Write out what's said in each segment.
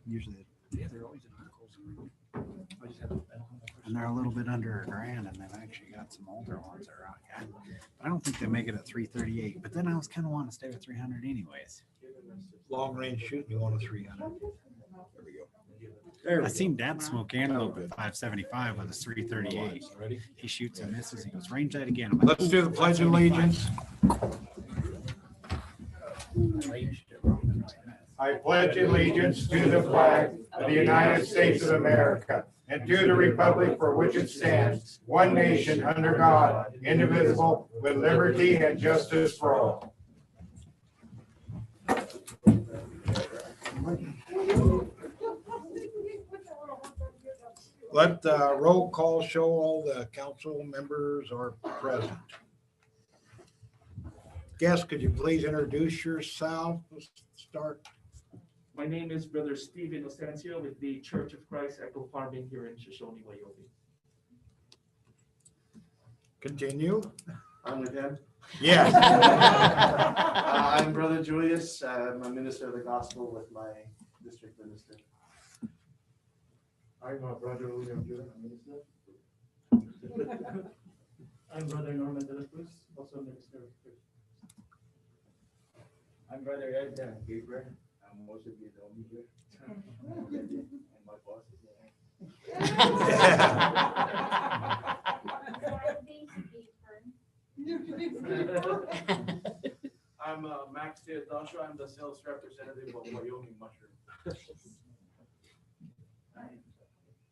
usually, Yeah, they're always in articles. I just haven't. and they're a little bit under $1,000, and they've actually got some older ones that are out. I don't think they make it at 338, but then I was kind of wanting to stay with 300 anyways. Long range shooting, you want a 300. There we go. I seen Dad smoke antelope at 575 with a 338. Ready? He shoots and misses. He goes, range that again. I'm like, Let's do the pledge of allegiance. I pledge allegiance to the flag of the United States of America and to the republic for which it stands, one nation under God, indivisible, with liberty and justice for all. Let the roll call show all the council members are present. Guest, could you please introduce yourself? Let's start. My name is Brother Stephen Ostencio with the Church of Christ Echo Farming here in Shoshoni, Wyoming. Continue. I'm with him. Yes. I'm Brother Julius. I'm a minister of the gospel with my district minister. I'm Brother William Judah, minister. I'm Brother Norman de la Cruz, also a minister of Christ. I'm Brother Ed Gabriel. I'm most of you know me here. And my boss is there. I'm Max Teodosio. I'm the sales representative of Wyoming Mushroom.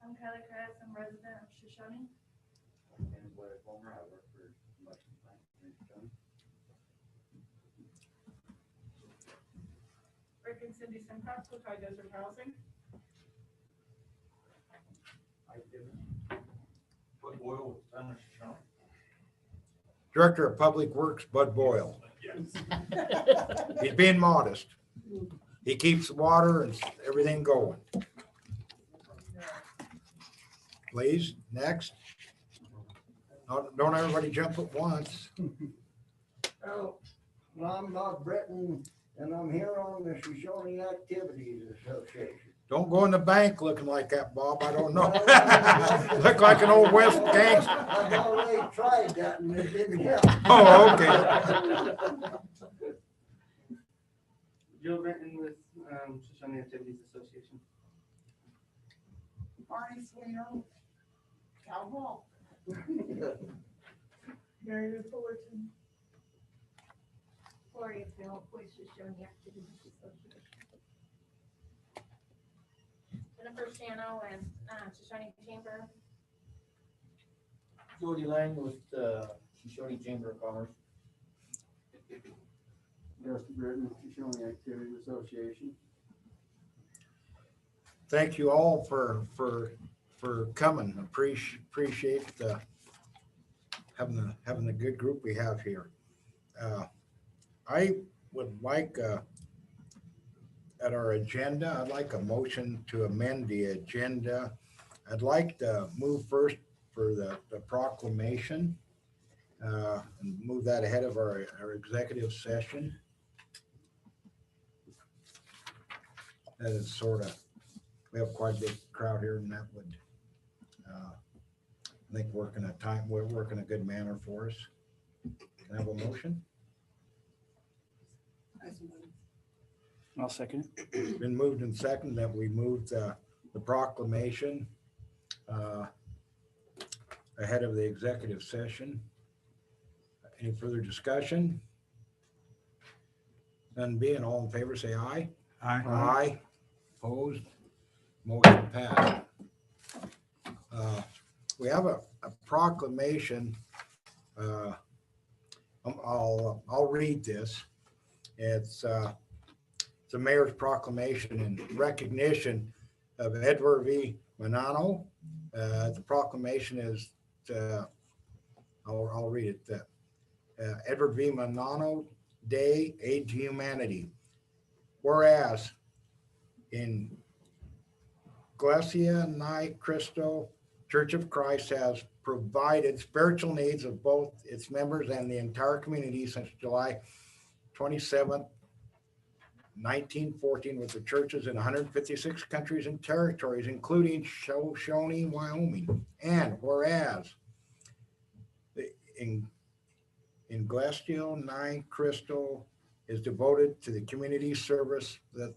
I'm Kyla Kratz. I'm resident of Shoshoni. And Blair Palmer, I work for Mushroom Plant in Shoshoni. Rick and Cindy Simcox with High Desert Housing. Bud Boyle, town of Shoshone. Director of Public Works, Bud Boyle. He's being modest. He keeps the water and everything going. Please, next. Don't everybody jump at once. Oh, well, I'm Bob Britton, and I'm here on the Shoshoni Activities Association. Don't go in the bank looking like that, Bob. I don't know. Look like an old West gangster. I've already tried that and it didn't help. Oh, okay. Joe Benton with Shoshoni Activities Association. Barney Sweeney, Cal Hall. Mary Fullerton. Gloria Phil with Shoshoni Activities Association. Jennifer Shano and Shoshoni Chamber. Jody Lang with the Shoshone Chamber of Commerce. Dusty Britton, Shoshoni Activities Association. Thank you all for coming. Appreciate having the good group we have here. I would like at our agenda, I'd like a motion to amend the agenda. I'd like to move first for the proclamation and move that ahead of our executive session. That is sort of, we have quite a big crowd here and that would, I think we're working a good manner for us. Can I have a motion? I'll second It's been moved and seconded that we moved the proclamation ahead of the executive session. Any further discussion? None being, all in favor, say aye. Aye. Aye. Opposed? Motion passed. We have a proclamation. I'll read this. It's a mayor's proclamation in recognition of Edward V. Manano. The proclamation is, I'll read it. Edward V. Manano Day, Aid to Humanity. Whereas in Iglesia Ni Cristo, Church of Christ has provided spiritual needs of both its members and the entire community since July 27th, 1914 with the churches in 156 countries and territories, including Shoshoni, Wyoming. And whereas in Glacial 9 Crystal is devoted to the community service that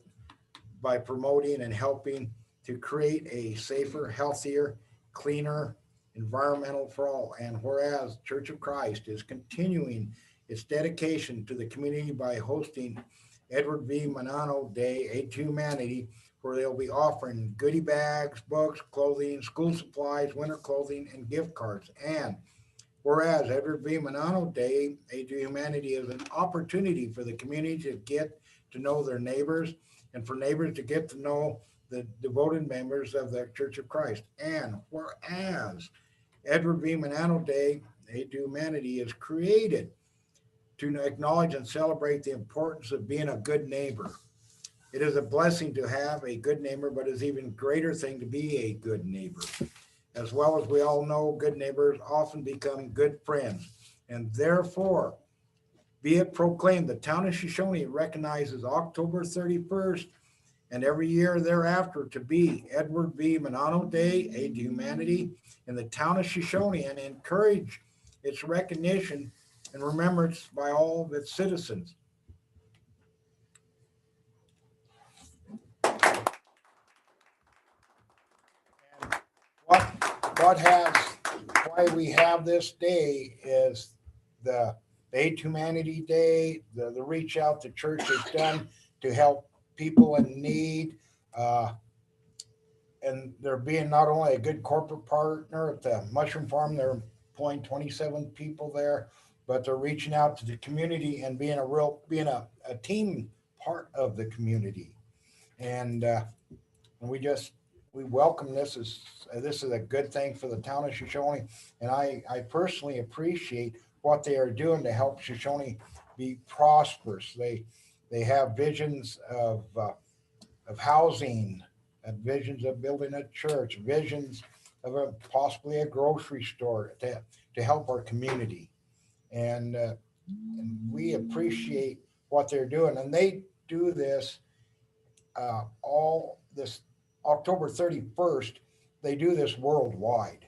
by promoting and helping to create a safer, healthier, cleaner environmental for all. And whereas Church of Christ is continuing its dedication to the community by hosting Edward V. Manano Day, Aid to Humanity, where they'll be offering goodie bags, books, clothing, school supplies, winter clothing, and gift cards. And whereas Edward V. Manano Day, Aid to Humanity is an opportunity for the community to get to know their neighbors and for neighbors to get to know the devoted members of the Church of Christ. And whereas Edward V. Manano Day, Aid to Humanity is created to acknowledge and celebrate the importance of being a good neighbor. It is a blessing to have a good neighbor, but it's even greater thing to be a good neighbor. As well as we all know, good neighbors often become good friends. And therefore, be it proclaimed, the town of Shoshoni recognizes October 31st and every year thereafter to be Edward V. Manano Day, Aid to Humanity in the town of Shoshoni, and encourage its recognition and remembrance by all of its citizens. Why we have this day is the Aid to Humanity Day, the reach out the church has done to help people in need. And they're being not only a good corporate partner at the mushroom farm, they're employing 27 people there, but they're reaching out to the community and being a team part of the community. And we welcome this is a good thing for the town of Shoshoni. And I personally appreciate what they are doing to help Shoshoni be prosperous. They have visions of housing, and visions of building a church, visions of possibly a grocery store to help our community. And we appreciate what they're doing. And they do this all this October 31st. They do this worldwide.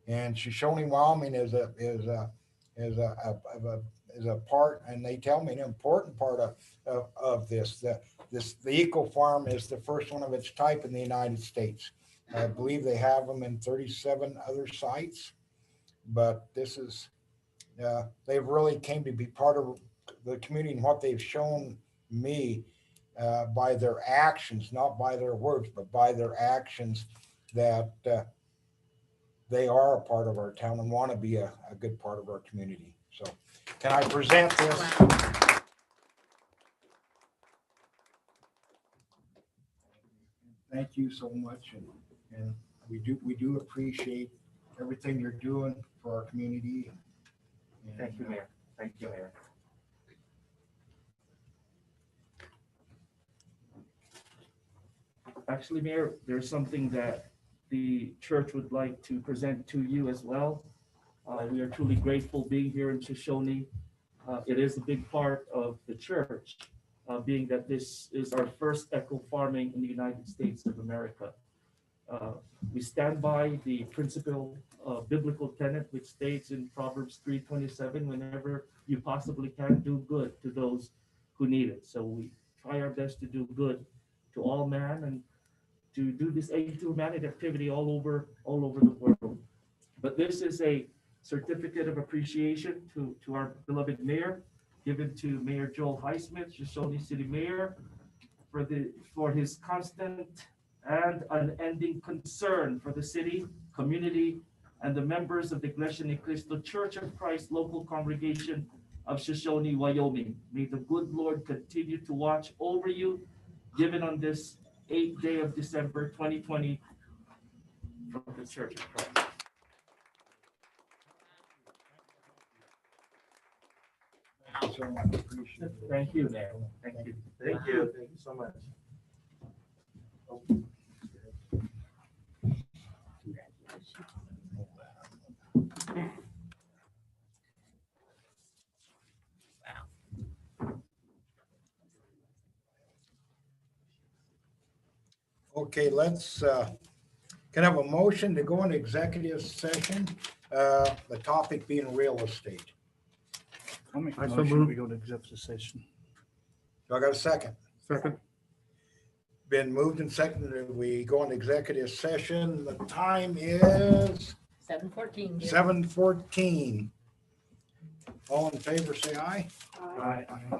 And Shoshoni, Wyoming is a part, and they tell me an important part of this. The Eco Farm is the first one of its type in the United States. I believe they have them in 37 other sites, but this is they've really came to be part of the community, and what they've shown me by their actions, not by their words, but by their actions, that they are a part of our town and want to be a good part of our community. So can I present this? Thank you so much. And we do appreciate everything you're doing for our community. And, Thank you, Mayor. Thank you, Mayor. Actually, Mayor, there's something that the church would like to present to you as well. We are truly grateful being here in Shoshoni. It is a big part of the church, being that this is our first eco farming in the United States of America. We stand by the principal biblical tenet, which states in Proverbs 3:27, whenever you possibly can, do good to those who need it. So we try our best to do good to all man and to do this aid to humanity activity all over the world. But this is a certificate of appreciation to our beloved mayor, given to Mayor Joel Highsmith, Shoshoni City Mayor, for his constant and unending concern for the city, community, and the members of the Iglesia Ni Cristo Church of Christ local congregation of Shoshoni, Wyoming. May the good Lord continue to watch over you, given on this 8th day of December 2020 from the Church of Christ. Thank you so much. Appreciate it. Thank you, Mayor. Thank you. Thank you. Thank you so much. Okay, let's, can I have a motion to go into executive session? The topic being real estate. I'll make a I so motion, move. we go to executive session. Do I got a second? Second. Been moved and seconded. We go into executive session. The time is 7:14. 7:14. All in favor, say aye. Aye.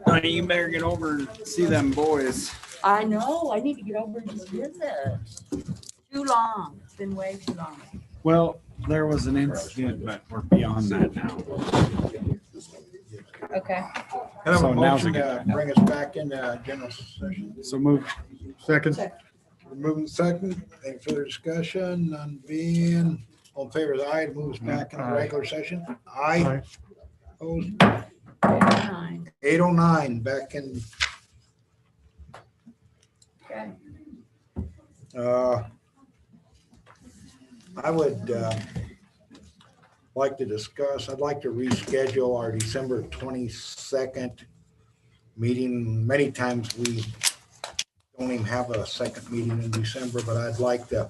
Honey, you better get over and see them boys. I know, I need to get over and just visit. Too long, it's been way too long. Well, there was an incident, but we're beyond that now. Okay. Can I have So a now's a motion good to time. bring us back into general session? So move. Second. We're moving second. Any further discussion? None being, all in favor, is aye. To move us back in the regular session? Aye. Opposed? 809. 8:09, back in. Okay. I would like to discuss, I'd like to reschedule our December 22nd meeting. Many times we don't even have a second meeting in December, but I'd like to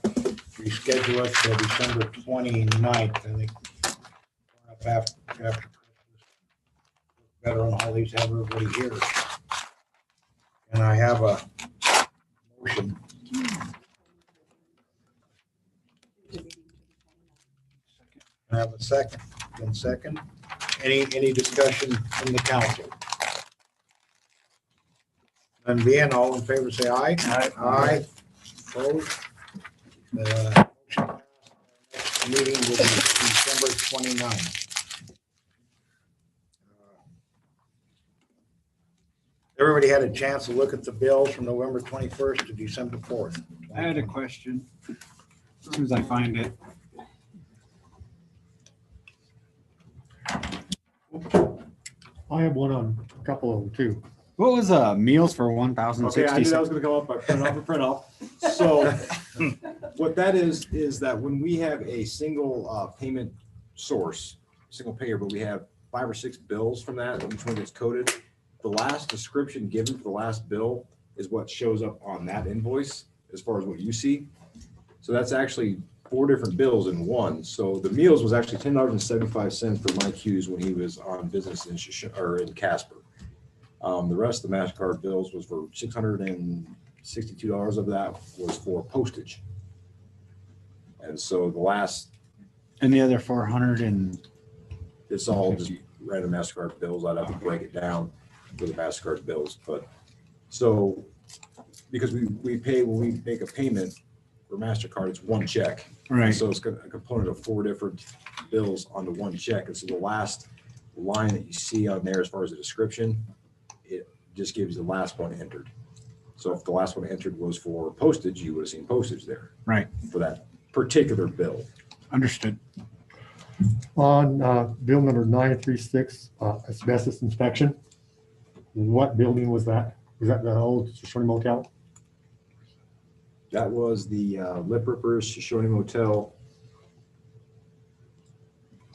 reschedule it to December 29th. I think after better on holidays, have everybody here. And I have a motion. I have a second. One second. Any discussion from the council? None being, all in favor, say aye. Aye. Aye. Opposed? The motion passed. Next meeting will be December 29th. Everybody had a chance to look at the bills from November 21st to December 4th. I had a question. As soon as I find it. I have one on a couple of them too. What was meals for 1,066? Okay, I knew that was gonna come up. I print off a print off. So what that is that when we have a single payment source, single payer, but we have 5 or 6 bills from that, each one gets coded. The last description given for the last bill is what shows up on that invoice as far as what you see. So that's actually 4 different bills in one. So the meals was actually $10.75 for Mike Hughes when he was on business in in Casper. The rest of the MasterCard bills was for $662 of that was for postage. And so the last, And the other 400 and it's all just random MasterCard bills. I'd have to break it down for the MasterCard bills. But so because we pay, when we make a payment for MasterCard, it's one check. right. So it's a component of 4 different bills onto one check. And so the last line that you see on there as far as the description, it just gives the last one entered. So if the last one entered was for postage, you would have seen postage there. Right. For that particular bill. Understood. On bill number 936, asbestos inspection. What building was that? Was that the old Shoshoni Motel? That was the Lip Rippers, Shoshoni Motel,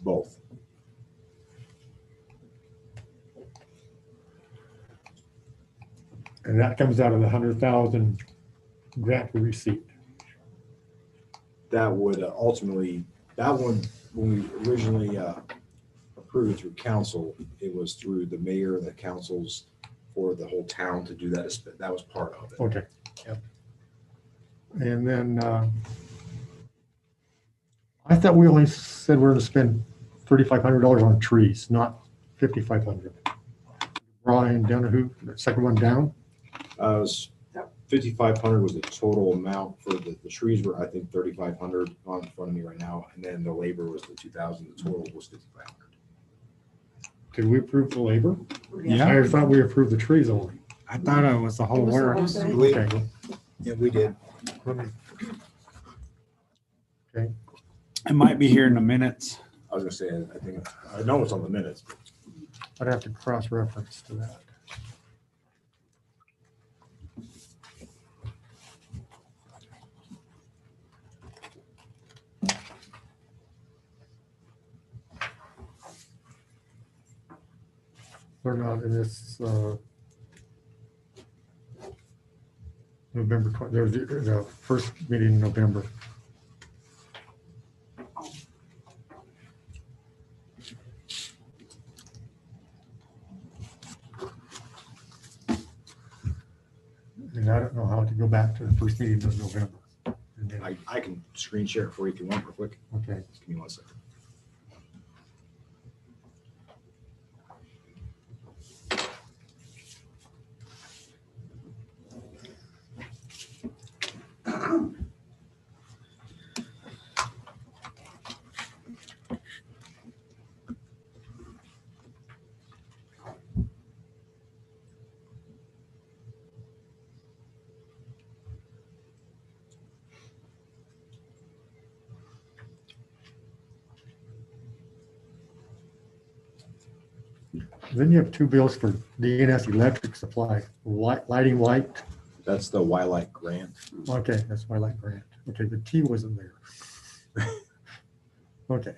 both. And that comes out of the 100,000 grant we received. That would ultimately, that one, when we originally approved it through council, it was through the mayor and the councils for the whole town to do that. That was part of it. Okay. Yep. And then I thought we only said we're going to spend $3,500 on trees, not $5,500. Brian Donahue, the second one down. It was 5,500 was the total amount for the trees were, I think, 3,500 on in front of me right now. And then the labor was the 2,000. The total was 5,500. Did we approve the labor? Yeah. I thought we approved the trees only. I thought it was the whole works. Okay. Yeah, we did. Let me- It might be here in the minutes. I was gonna say, I think, I know it's on the minutes. I'd have to cross-reference to that. They're not in this November 20, there's the first meeting in November. And I don't know how to go back to the first meeting of November. And then- I can screen share it for you if you want real quick. Okay. Just give me 1 second. Then you have two bills for DNS electric supply, lighting white. That's the Wildlife grant. Okay, that's my light grant. Okay, the T wasn't there. Okay.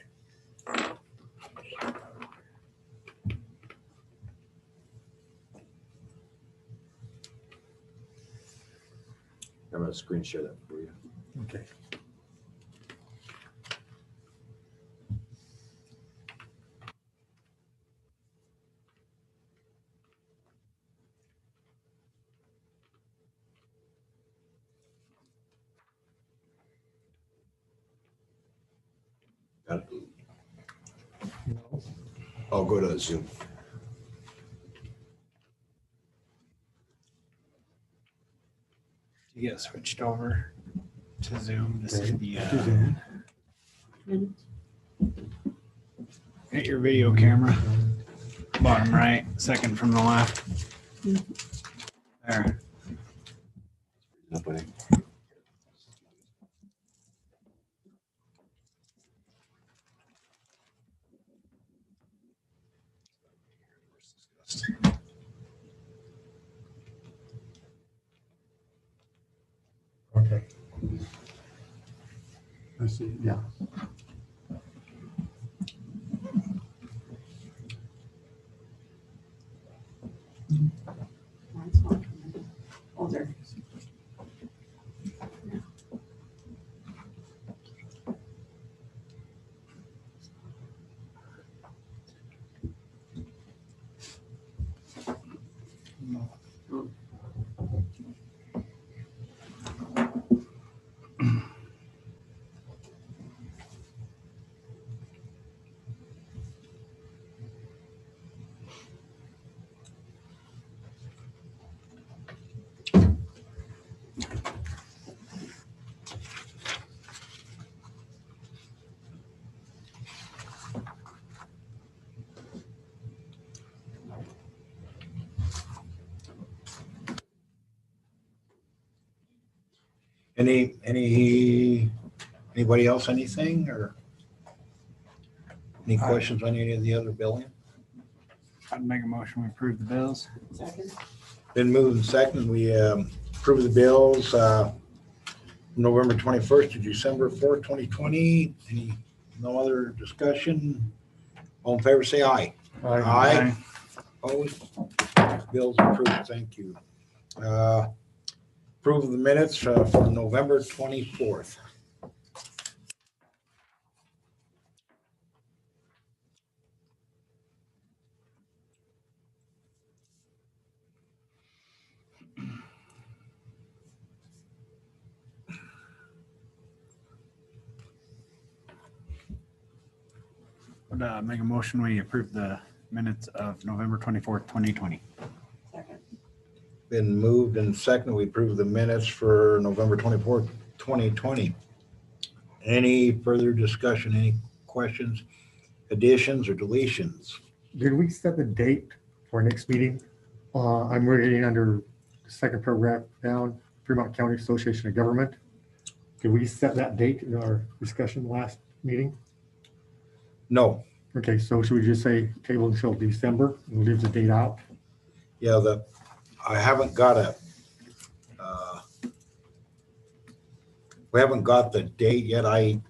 I'm gonna screen share that for you. Okay. Got it. No. I'll go to Zoom. You get switched over to Zoom to see Okay, the, to Zoom. get your video camera, bottom right, second from the left. There. Nobody. Okay. I see, yeah. That's not coming. Oh, there it is. Anybody else, anything, or any questions on any of the other billing? I'd make a motion to approve the bills. Second. Been moved and seconded. We approve the bills November 21st to December 4th, 2020. No other discussion? All in favor, say aye. Aye. Opposed? Bills approved. Thank you. Approve of the minutes for November 24th. Would make a motion, we approve the minutes of November 24th, 2020. Second. Been moved and seconded. We approve the minutes for November 24th, 2020. Any further discussion? Any questions, additions, or deletions? Did we set the date for our next meeting? I'm reading under the second paragraph down, Fremont County Association of Government. Did we set that date in our discussion last meeting? No. Okay, so should we just say table until December and leave the date out? Yeah, I haven't got we haven't got the date yet. I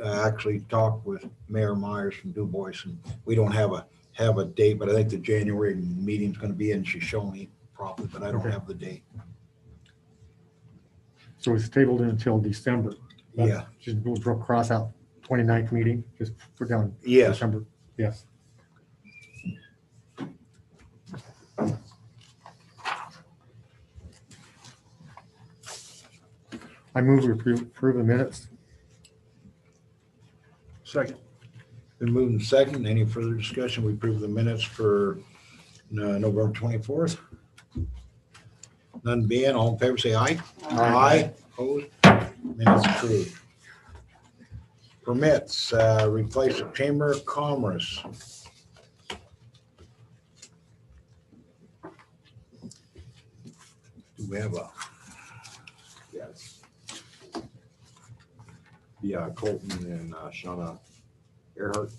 actually talked with Mayor Myers from Du Bois, and we don't have a date, but I think the January meeting's going to be in Shoshoni probably, but I don't Okay. have the date. So it's tabled until December. Yeah. Just we'll cross out 29th meeting, just put down Yes. December. Yes. I move we approve the minutes. Second. Been moved and second. Any further discussion? We approve the minutes for November 24th. None being, all in favor, say aye. Aye. Opposed? Minutes approved. Permits, replace the Chamber of Commerce. Do we have a? Yes. Yeah, Colton and Shauna Earhart.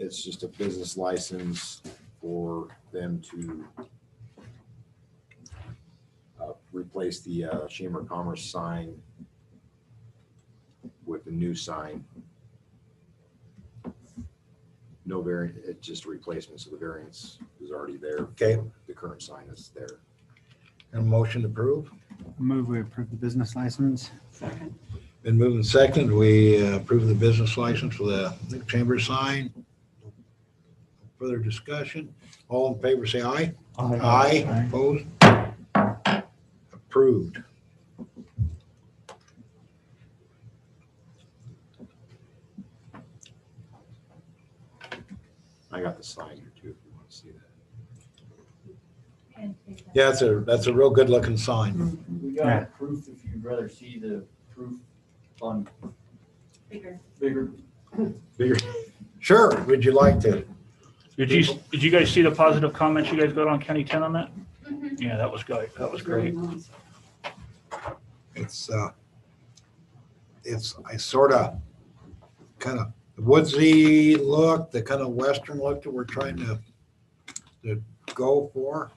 it's just a business license for them to replace the Chamber of Commerce sign with a new sign. No variant, it's just a replacement, so the variance is already there. Okay. The current sign is there. And motion to approve. Move we approve the business license. Been moved and seconded. We approve the business license for the Nick Chamber sign. Further discussion? All in favor, say aye. Aye. Aye. Opposed? Approved. I got the sign here too, if you want to see that. Yeah, that's a real good looking sign. We Yeah. got proof if you'd rather see the proof on Bigger. bigger. Sure, would you like to? Did you guys see the positive comments you guys got on County 10 on that? Mhm. Yeah, that was good. That was great. It's I sort of kind of woodsy look, the kind of western look that we're trying to go for.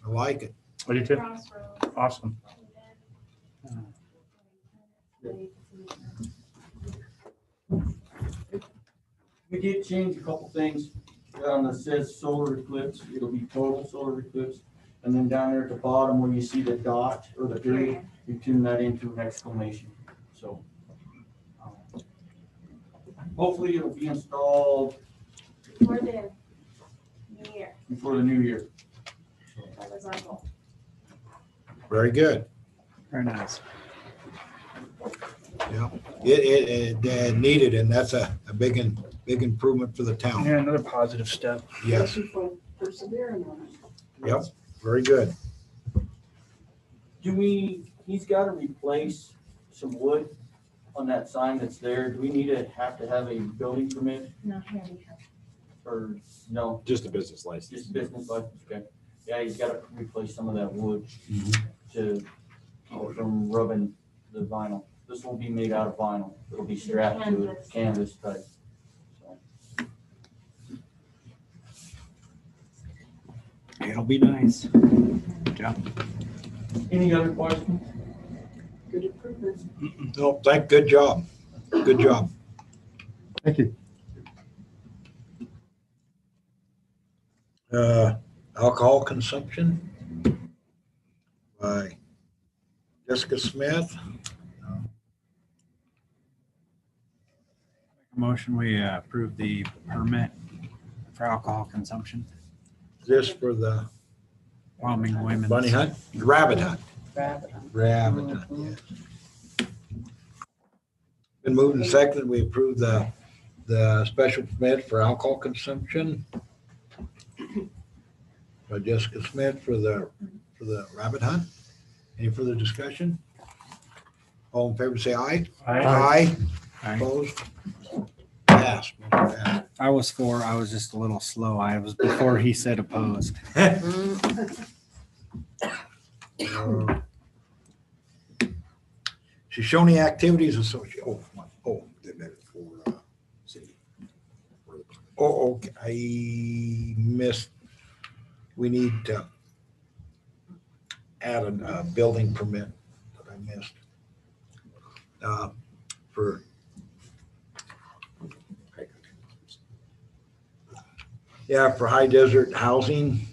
I like it. What do you think? Crossroads. Awesome. We did change a couple things. It says solar eclipse, it'll be total solar eclipse. And then down there at the bottom where you see the dot or the period, you tune that into an exclamation. So hopefully it'll be installed Before the new year. before the new year. That was our goal. Very good. Very nice. Yeah, it needed, and that's a big improvement for the town. Yeah, another positive step. Yes, Persevering on it. yep, very good. He's got to replace some wood on that sign that's there. Do we need to have a building permit Not handicap. or no? Just a business license. Just business license, okay. Yeah, he's gotta replace some of that wood Mhm. to keep it from rubbing the vinyl. This will be made out of vinyl. It'll be strapped to a canvas type. So, It'll be nice. Good job. any other questions? Good improvement. No, good job. Good job. Thank you. Alcohol consumption by Jessica Smith. Motion, we approve the permit for alcohol consumption. This for the Wyoming Women's. bunny hunt, rabbit hunt. Rabbit. Rabbit hunt, yeah. Been moved and seconded. We approve the special permit for alcohol consumption by Jessica Smith for the rabbit hunt. Any further discussion? All in favor, say aye. Aye. Aye. Opposed? Pass. Motion passed. I was for, I was just a little slow. I was before he said opposed. Shoshoni Activities Association. City. Okay, I missed. We need to add a building permit that I missed. For for high desert housing.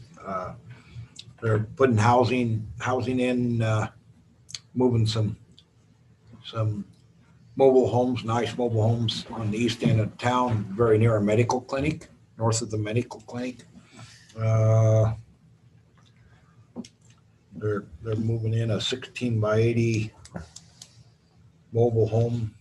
They're putting housing in, moving some mobile homes, nice mobile homes on the east end of town, very near a medical clinic, north of the medical clinic. They're moving in a 16 by 80 mobile home.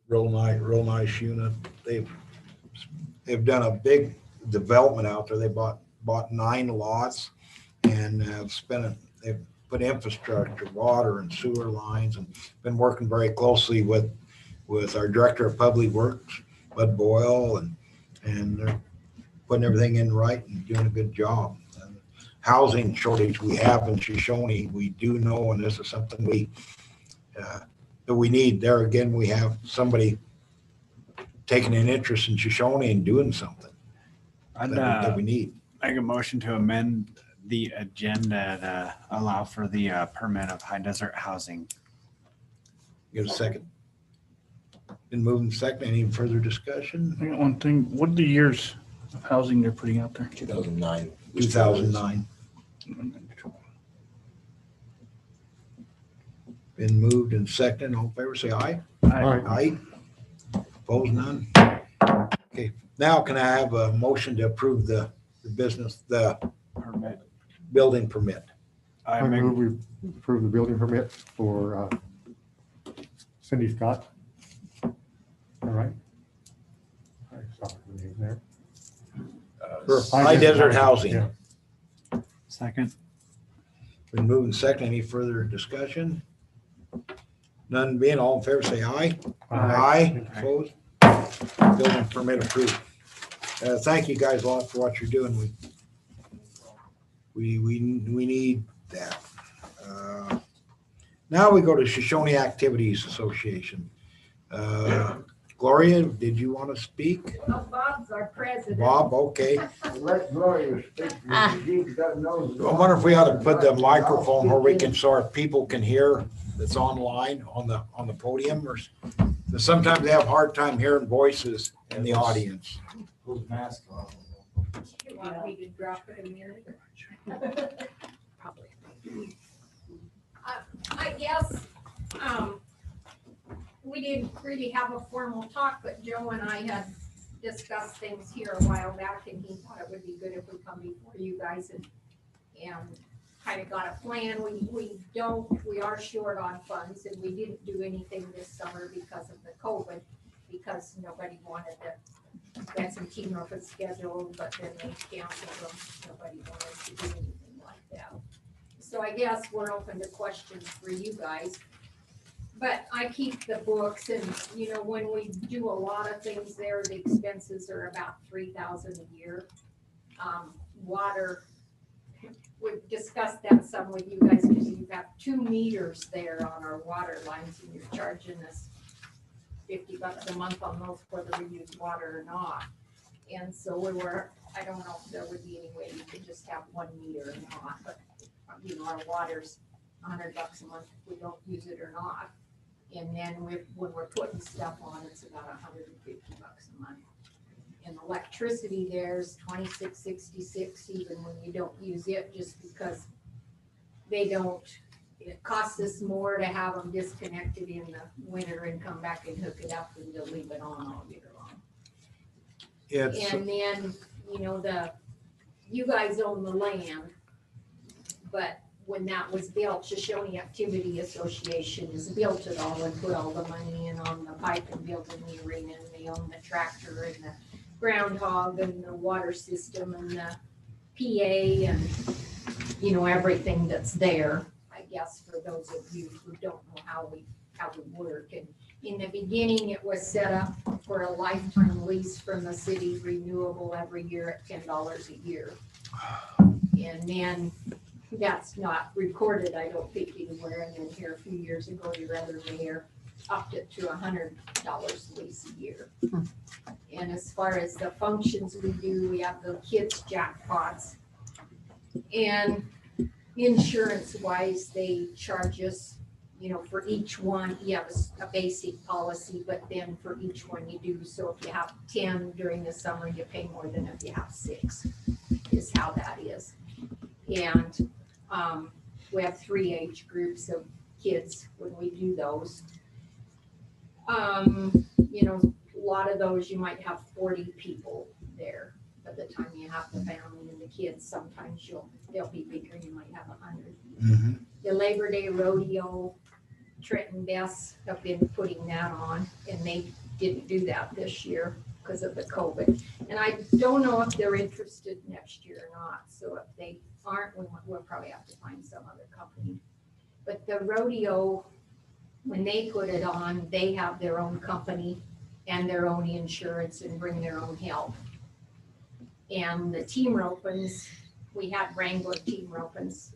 Real nice unit. They've done a big development out there. They bought 9 lots and they've put infrastructure, water and sewer lines, and been working very closely with our Director of Public Works, Bud Boyle, and they're putting everything in right and doing a good job. And housing shortage we have in Shoshoni, we do know, and this is something we that we need. There again, we have somebody taking an interest in Shoshoni and doing something I'd that we need. make a motion to amend the agenda to allow for the permit of high desert housing. Get a second. Been moving second. Any further discussion? I got one thing. What are the years of housing they're putting out there? 2009. 2009. Been moved and second. All in favor, say aye. Aye. Opposed, none. Okay, now can I have a motion to approve the business, the Permit. building permit? I move we approve the building permit for Cindy Scott. All right. I saw her name there. For high desert housing. Yeah. Second. Been moved and second. Any further discussion? None being, all in favor, say aye. Aye. Opposed? Building permit approved. Thank you guys a lot for what you're doing. We need that. Now we go to Shoshoni Activities Association. Gloria, did you want to speak? Well, Bob's our president. Bob, okay. Let Gloria speak. She's got nose. I wonder if we ought to put the microphone where we can, so our people can hear that's online on the podium, or sometimes they have a hard time hearing voices in the audience. Those masks on. You want me to drop it a minute? Probably. I guess, we didn't really have a formal talk, but Joe and I had discussed things here a while back, and he thought it would be good if we come before you guys and kind of got a plan. We are short on funds, and we didn't do anything this summer because of the COVID, because nobody wanted to, we had some team roofing scheduled, but then they canceled them. Nobody wanted to do anything like that. So I guess we're open to questions for you guys. But I keep the books, and when we do a lot of things there, the expenses are about $3,000 a year. Water, we've discussed that some with you guys, because you've got 2 meters there on our water lines, and you're charging us $50 a month on those, whether we use water or not. And so I don't know if there would be any way you could just have 1 meter or not, but our water's $100 a month if we don't use it or not. And then when we're putting stuff on, it's about $150 a month. And electricity there's $26.66 even when you don't use it, just because it costs us more to have them disconnected in the winter and come back and hook it up than to leave it on all year long. And then, you guys own the land, but when that was built, Shoshoni Activity Association has built it all and put all the money in on the pipe and building the arena, and they own the tractor and the groundhog and the water system and the PA and, everything that's there. I guess for those of you who don't know how we work. And in the beginning, it was set up for a lifetime lease from the city, renewable every year at $10 a year. And then that's not recorded, I don't think, anywhere. And then here a few years ago, your other mayor upped it to $100 lease a year. And as far as the functions we do, we have the kids jackpots. And insurance wise, they charge us, for each one, you have a basic policy, but then for each one you do. So if you have 10 during the summer, you pay more than if you have 6, is how that is. And we have 3 age groups of kids when we do those. A lot of those, you might have 40 people there. By the time you have the family and the kids, sometimes they'll be bigger. You might have 100. Mm-hmm. The Labor Day rodeo, Trenton Bess have been putting that on, and they didn't do that this year because of the COVID. And I don't know if they're interested next year or not. So if they aren't, we'll probably have to find some other company. But the rodeo, when they put it on, they have their own company and their own insurance and bring their own help. And the team ropings, we had Wrangler team ropings,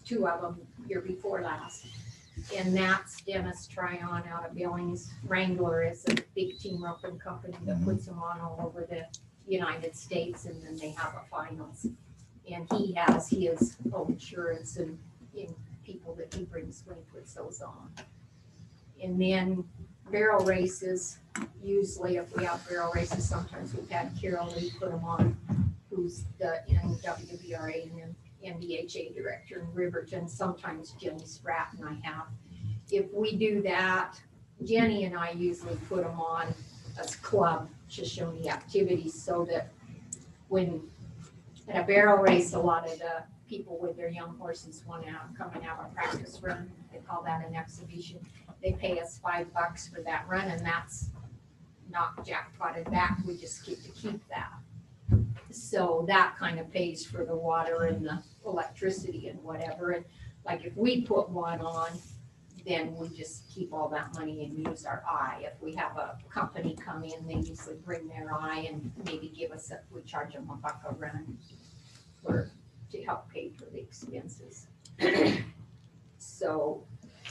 2 of them year before last. And that's Dennis Tryon out of Billings. Wrangler is a big team roping company that puts them on all over the United States, and then they have a finals. And he has his own insurance and in people that he brings when he puts those on. And then barrel races, usually if we have barrel races, sometimes we've had Carol Lee put them on, who's the NWBRA and NDHA director in Riverton. Sometimes Jenny Spratt and I have. If we do that, Jenny and I usually put them on as club Shoshoni activities, so that when at a barrel race, a lot of the people with their young horses want to come and have a practice run. They call that an exhibition. They pay us $5 for that run, and that's not jackpotted back. We just get to keep that. So that kind of pays for the water and the electricity and whatever. And like if we put one on, then we just keep all that money and use our eye. If we have a company come in, they usually bring their eye and maybe give us we charge them $1 a run to help pay for the expenses. So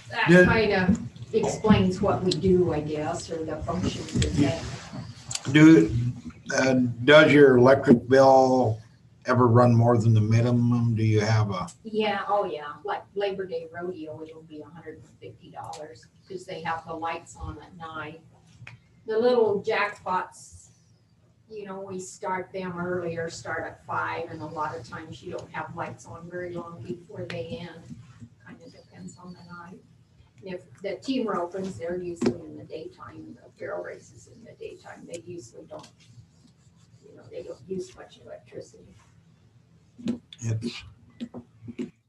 that kind of explains what we do, I guess, or the functions of that. Does your electric bill ever run more than the minimum? Do you have a? Yeah, oh yeah, like Labor Day rodeo, it'll be $150 because they have the lights on at night. The little jackpots, we start them earlier, start at 5, and a lot of times you don't have lights on very long before they end. Kind of depends on the night. And if the team ropings, they're usually in the daytime. The barrel races in the daytime, they usually don't. They don't use much electricity.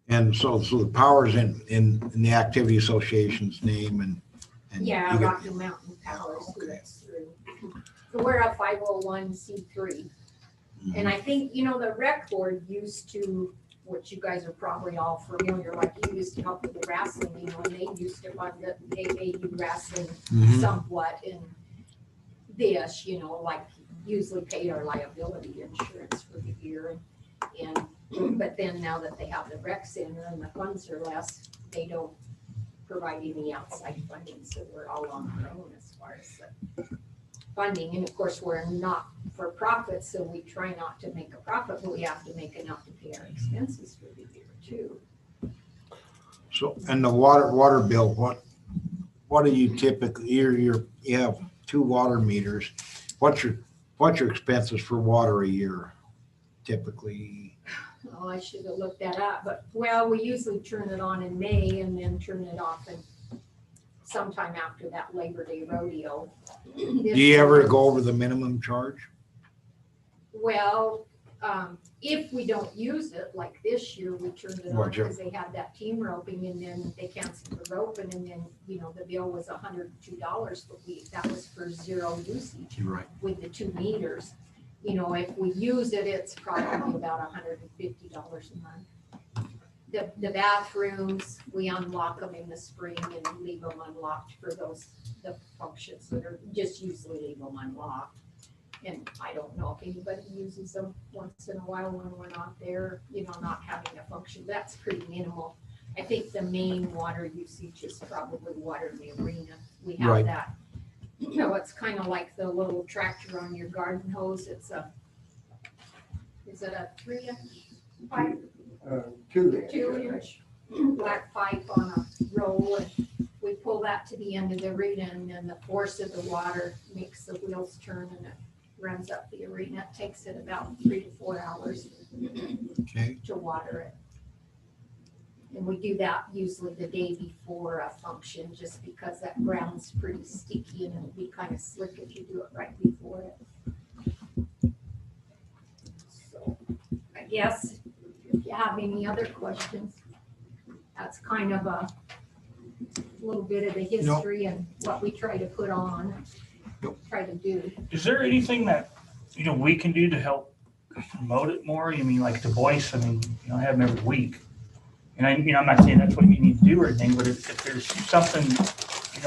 And so the power's in the activity association's name and Yeah, you Rocky Mountain Power. Okay. So we're a 501c3. And I think, the rec board used to, which you guys are probably all familiar, like you used to help with the wrestling, and they used to fund the AAU wrestling somewhat in this, like usually paid our liability insurance for the year. But then now that they have the rec center and the funds are less, they don't provide any outside funding. So we're all on our own as far as the funding. And of course, we're not for profit, so we try not to make a profit, but we have to make enough to pay our expenses for the year too. So, and the water bill, what do you typically, you have 2 water meters. What's your expenses for water a year typically? Oh, I should have looked that up, but we usually turn it on in May and then turn it off in sometime after that Labor Day rodeo. Do you ever go over the minimum charge? Well, if we don't use it, like this year, we turned it on because they had that team roping, and then they canceled the roping, and then, the bill was $102, but that was for 0 usage. Right. With the 2 meters. If we use it, it's probably about $150 a month. The bathrooms, we unlock them in the spring and leave them unlocked for the functions that are just usually leave them unlocked. And I don't know if anybody uses them once in a while when we're not there, not having a function. That's pretty minimal. I think the main water usage is probably water in the arena. We have that. It's kind of like the little tractor on your garden hose. Is it a 3-inch pipe? 2-inch black pipe on a roll, and we pull that to the end of the arena, and then the force of the water makes the wheels turn, and it runs up the arena. It takes it about 3 to 4 hours to water it. And we do that usually the day before a function, just because that ground's pretty sticky and it'll be kind of slick if you do it right before it. So I guess if you have any other questions, that's kind of a little bit of the history and what we try to put on, try to do. Is there anything that, we can do to help promote it more? You mean like the voice? I mean, I have them every week. And I'm not saying that's what you need to do or anything, but if there's something,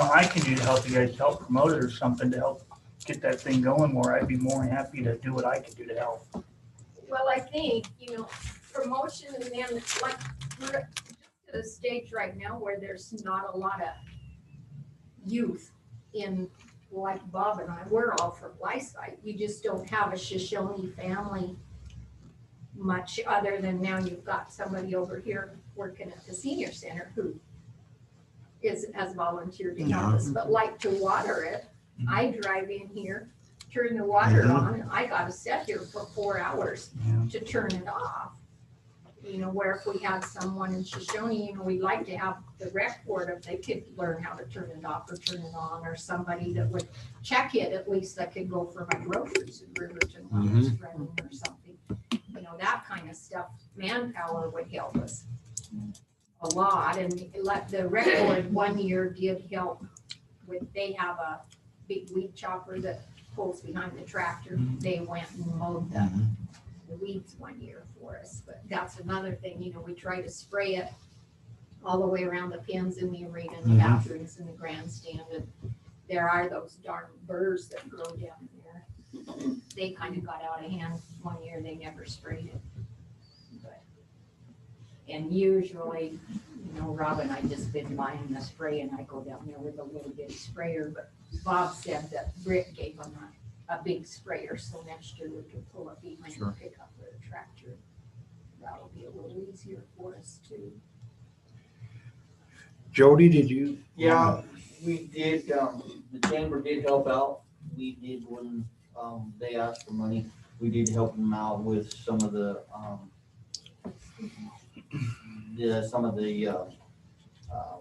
I can do to help you guys help promote it or something to help get that thing going more, I'd be more than happy to do what I can do to help. Well, I think, promotion, and then like, just to the stage right now where there's not a lot of youth in, like Bob and I, we're all from Lyside. You just don't have a Shoshoni family much other than now you've got somebody over here working at the senior center who has volunteered to help us, but like to water it. I drive in here, turn the water on, and I gotta sit here for 4 hours to turn it off. You know, where if we had someone in Shoshone, you know, we'd like to have the rec board, if they could learn how to turn it off or turn it on, or somebody that would check it, at least that could go for my groceries in Riverton when it's running or something. You know, that kind of stuff, manpower would help us a lot. And let the rec board 1 year did help with, they have a big weed chopper that pulls behind the tractor. They went and mowed the weeds 1 year for us. But that's another thing, you know, we try to spray it all the way around the pins in the arena and the bathrooms and the grandstand. And there are those darn burrs that grow down there. They kind of got out of hand 1 year. They never sprayed it. But, and usually, you know, Rob and I just been buying the spray, and I go down there with a little bit of sprayer. But Bob said that Rick gave him a big sprayer, so next year we can pull it behind the pickup with a tractor. That'll be a little easier for us too. Jody, did you? Yeah, we did, the chamber did help out. We did when, they asked for money, we did help them out with some of the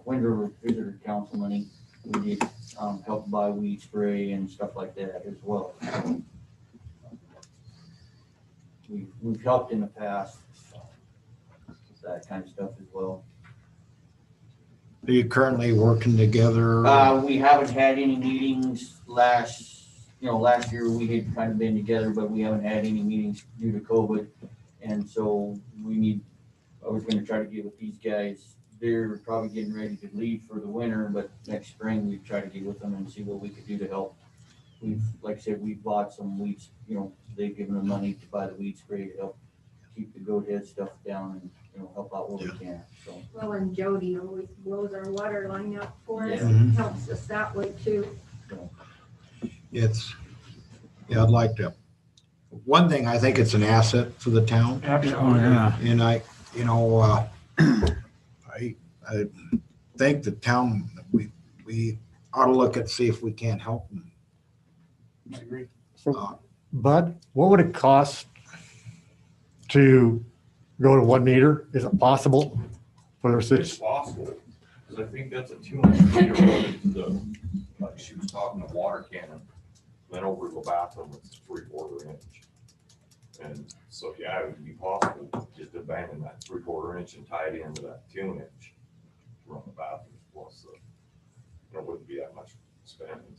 winter visitor council money. We did, help buy weed spray and stuff like that as well. We've helped in the past, with that kind of stuff as well. Are you currently working together? We haven't had any meetings last year we had kind of been together, but we haven't had any meetings due to COVID. And so I was gonna try to get with these guys. They're probably getting ready to leave for the winter, but next spring we try to get with them and see what we could do to help. Like I said, we bought some weeds, you know, they've given them money to buy the weed spray to help keep the goat head stuff down and, you know, help out where we can, so. Well, and Jody always blows our water line up for us, Yeah. helps us that way too. I'd like to, one thing, I think it's an asset for the town. Absolutely. And I think the town, we ought to look at, see if we can't help them. I agree. So, Bud, what would it cost to go to 1 meter? Is it possible? Whether It's possible, because I think that's a 200 meter road to the, like she was talking, the water cannon, then over to the bathroom, it's 3/4 inch. And so, yeah, it would be possible just to abandon that 3/4 inch and tie it into that 2 inch to run the bathroom, plus it wouldn't be that much spending.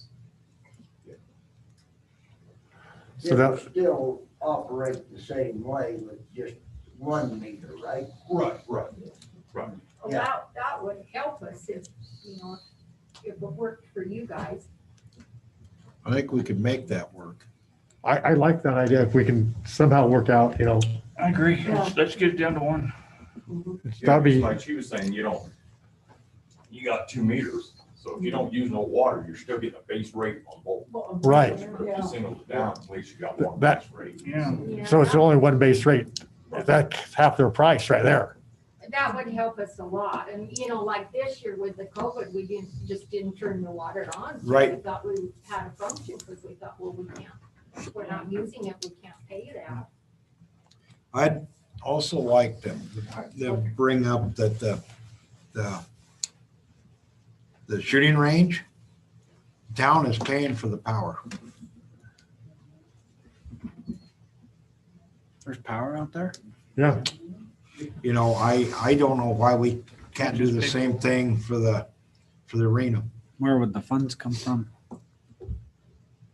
So It that- would still operate the same way with just 1 meter, right? Right. Well, Yeah. that would help us if, you know, if it worked for you guys. I think we could make that work. I like that idea. If we can somehow work out, you know, I agree. Let's get it down to 1. it's Yeah, gotta be, like she was saying, you got 2 meters, so if you don't use no water, you're still getting a base rate on both. right. If you single it down, at least you got one That- base rate. Yeah. So it's only 1 base rate. That's half their price right there. That would help us a lot. And, you know, like this year with the COVID, we didn't turn the water on. So Right. We thought we had a function because we thought, well, we can't, if we're not using it, we can't pay that. I'd also like to bring up that the shooting range, town is paying for the power. There's power out there? Yeah. You know, I don't know why we can't do the same thing for the arena. Where would the funds come from?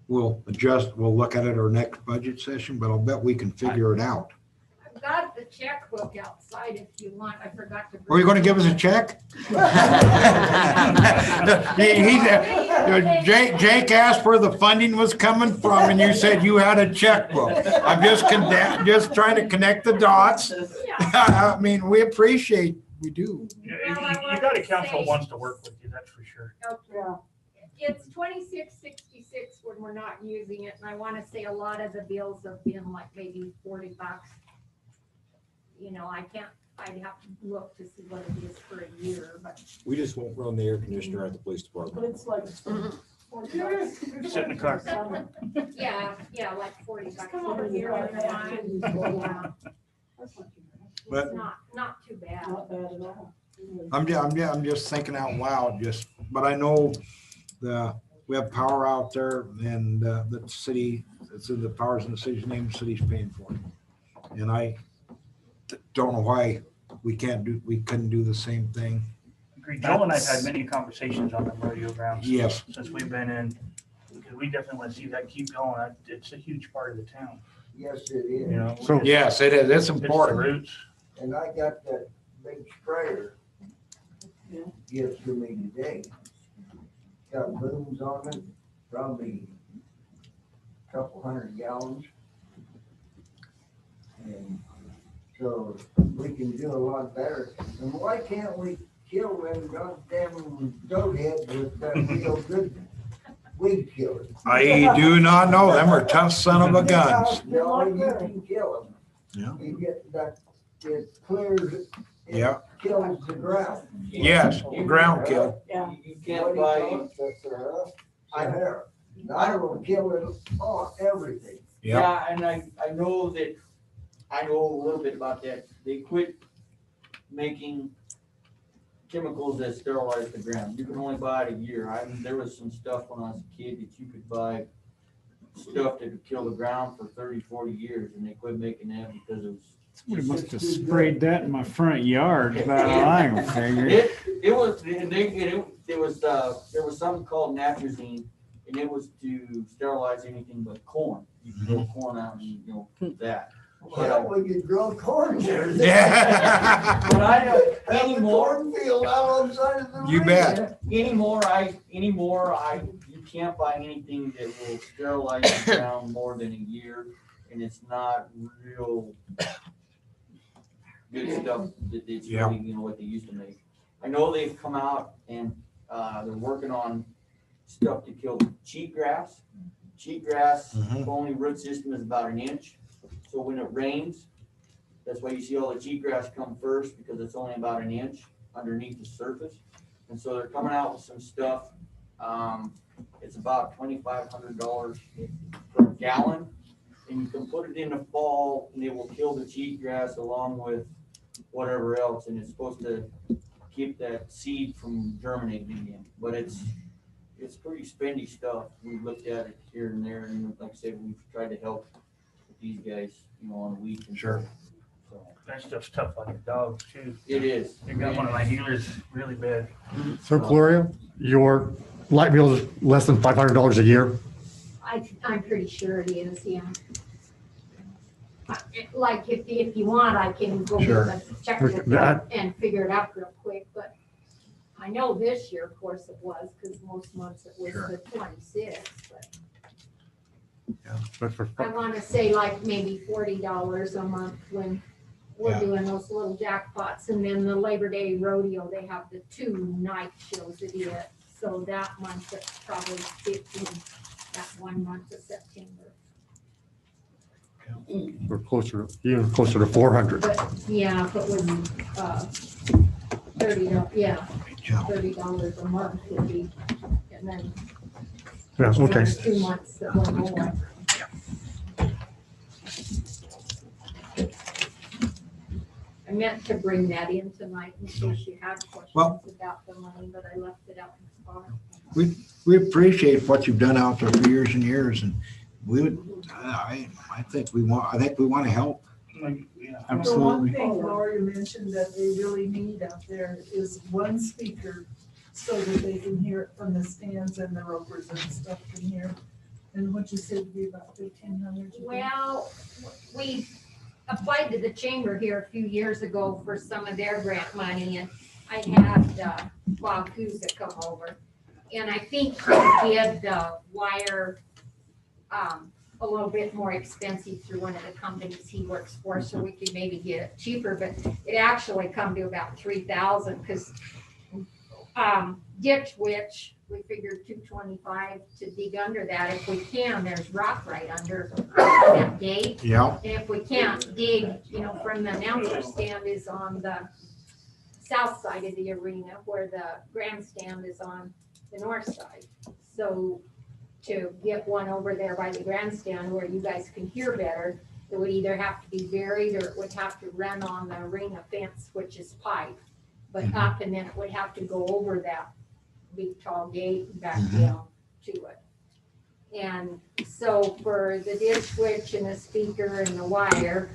We'll look at it our next budget session, but I'll bet we can figure it out. I've got the checkbook outside if you want. I forgot to. Are you gonna give us a check? Jake asked where the funding was coming from and you said you had a checkbook. I'm just trying to connect the dots. I mean, we appreciate we do. You Well, I you got a wanna council say- wants to work with you, that's for sure. Okay. It's 2666 when we're not using it, and I wanna say a lot of the bills have been like maybe $40. You know, I'd have to look to see what it is for a year, but We just won't run the air conditioner at the police But department. it's like. Sit in the car. yeah, like $40. Come over here a and month. But- It's not too bad. Not bad at all. I'm just thinking out loud, but I know we have power out there and the city, it's in the powers in the city's name, the city's paying for it. And I don't know why we couldn't do the same thing. Agreed. Joel and I've had many conversations on the rodeo grounds. Yes. Since we've been in, because we definitely want to see that keep going. It's a huge part of the town, Yes, it you is. know? So- Yes, it is. It's It's the important. roots. And I got that big sprayer. Yeah. Gives to me today. Got booms on it, probably a couple 100 gallons. And so we can do a lot better. And why can't we kill them goddamn goat heads with that real good weed killer? I do not know. Them are tough son of a guns. No, you can kill them. Yeah. You get that, it clears, it Yeah. kills the ground. Yes, ground kill. Yeah. You can't buy, I have. I will kill it all, everything. Yeah. yeah, and I know that, I know a little bit about that. They quit making chemicals that sterilize the ground. You can only buy it a year. There was some stuff when I was a kid that you could buy stuff that could kill the ground for 30, 40 years, and they quit making that because it was. Somebody must have sprayed that in my front yard, about all I can figure. It was, there was something called natrazine, and it was to sterilize anything but corn. You can grow corn out and, you know, that. Well, we could grow corn there. Yeah. But I don't, Have a anymore, cornfield out on the side of the You road. bet. you can't buy anything that will sterilize the ground more than a year, and it's not real good stuff that it's Yeah. really, you know, what they used to make. I know they've come out and, they're working on stuff to kill cheatgrass. Cheatgrass, Mhm. the only root system is about an inch, so when it rains, that's why you see all the cheatgrass come first, because it's only about an inch underneath the surface. And so they're coming out with some stuff, it's about $2,500 per gallon. And you can put it in the fall and it will kill the cheatgrass along with whatever else, and it's supposed to keep that seed from germinating again. But it's pretty spendy stuff. We've looked at it here and there, and like I said, we've tried to help these guys, you know, on a week. and Sure. so. That stuff's tough on your dogs too. It is. I got one of my healers really bad. So Gloria, your light bill is less than $500 a year? I'm pretty sure it is, yeah. Like, if you want, I can go Sure. get the check Okay, that- and figure it out real quick, but I know this year, of course, it was, because most months it was Sure. the 26th, but But for, I want to say like maybe $40 a month when we're Yeah. doing those little jackpots, and then the Labor Day rodeo, they have the 2 night shows at it, so that month it's probably 15, that 1 month of September. we're closer, even closer to 400. But, yeah, if it was, $30 a month would be, and then Yeah, okay. there's 2 months that were more. I meant to bring that in tonight in case you had Well- questions about the money, but I left it out in the car. We appreciate what you've done out there for years and years, and we would, I think we want to help. Like, yeah. The one Absolutely. thing Gloria mentioned that they really need out there is one speaker so that they can hear it from the stands and the ropers and stuff can hear. And what you said would be about 1,500. Well, we applied to the chamber here a few years ago for some of their grant money, and I had Bob Kuza come over. And I think he did wire a little bit more expensive through one of the companies he works for, so we could maybe get it cheaper, but it actually come to about 3,000, because ditch witch, we figured 225 to dig under that. If we can, there's rock right under that gate. Yeah. And if we can't dig, from the announcer stand is on the south side of the arena, where the grandstand is on the north side. So to get one over there by the grandstand where you guys can hear better, it would either have to be buried or it would have to run on the arena fence, which is pipe, but up, and then it would have to go over that big tall gate and back down to it. And so for the ditch switch and the speaker and the wire,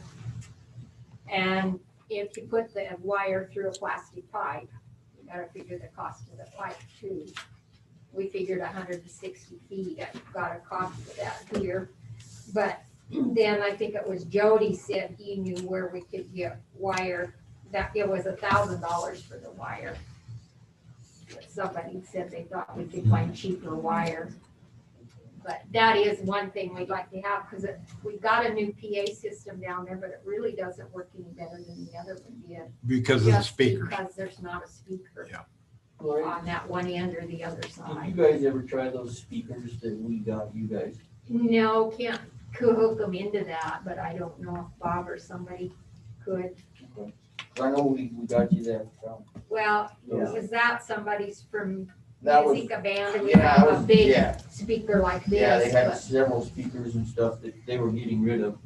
and if you put the wire through a plastic pipe, you gotta figure the cost of the pipe too. We figured 160 feet. I've got a copy of that here. But then I think it was Jody said he knew where we could get wire, that it was $1,000 for the wire. But somebody said they thought we could find cheaper wire. But that is one thing we'd like to have, because we got a new PA system down there, but it really doesn't work any better than the other one did. Because of the speakers. Because there's not a speaker. Yeah. On that one end or the other Did side. you guys ever try those speakers that we got you guys? No, can't hook them into that, but I don't know if Bob or somebody could. I know we got you that. Well, Yeah. was that somebody's from That was, Music Band? And we yeah, have it a was- big yeah. speaker like Yeah, they this, had but several speakers and stuff that they were getting rid of.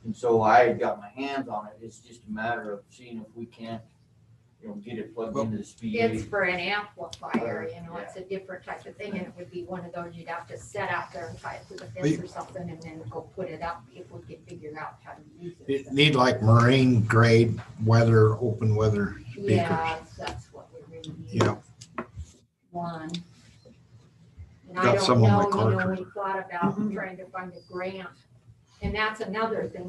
And so I had got my hands on it. It's just a matter of seeing if we can't, get it plugged into the speaker. it's for an amplifier, it's a different type of thing, and it would be one of those you'd have to set out there and tie it to the fence or something, and then go put it up if we could figure out how to use it. It need like marine grade weather, open weather speakers. Yeah, that's what we really need. Yeah. One. And Got I don't some on my know, Clarkers. we thought about trying to find a grant. And that's another thing,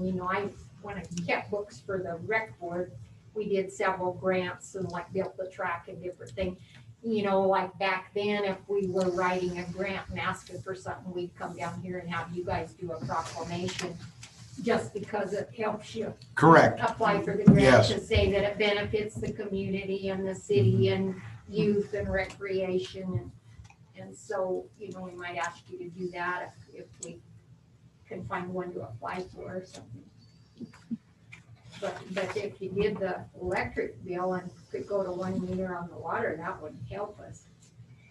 when I kept books for the rec board, we did several grants and like built the track and different things. Like back then, if we were writing a grant and asking for something, we'd come down here and have you guys do a proclamation, just because it helps you. Correct. Apply for the grant Yes. to say that it benefits the community and the city and youth and recreation. And so, we might ask you to do that if we can find one to apply for or something. But if you did the electric bill and could go to 1 meter on the water, that would help us.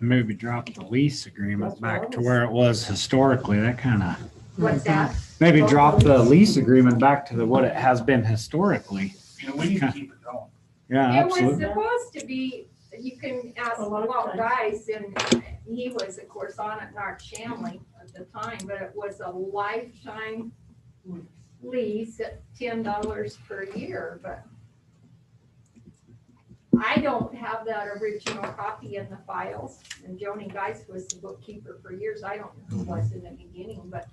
Maybe drop the lease agreement back to where it was historically. That kind of. What's that? Maybe drop the lease agreement back to what it has been historically. We need to keep it going. Yeah, It was absolutely. supposed to be, you can ask Walt Guys, and he was, of course, on it in our Shanley at the time, but it was a lifetime lease at $10 per year, but I don't have that original copy in the files, and Joni Geis was the bookkeeper for years. I don't know who was in the beginning, but,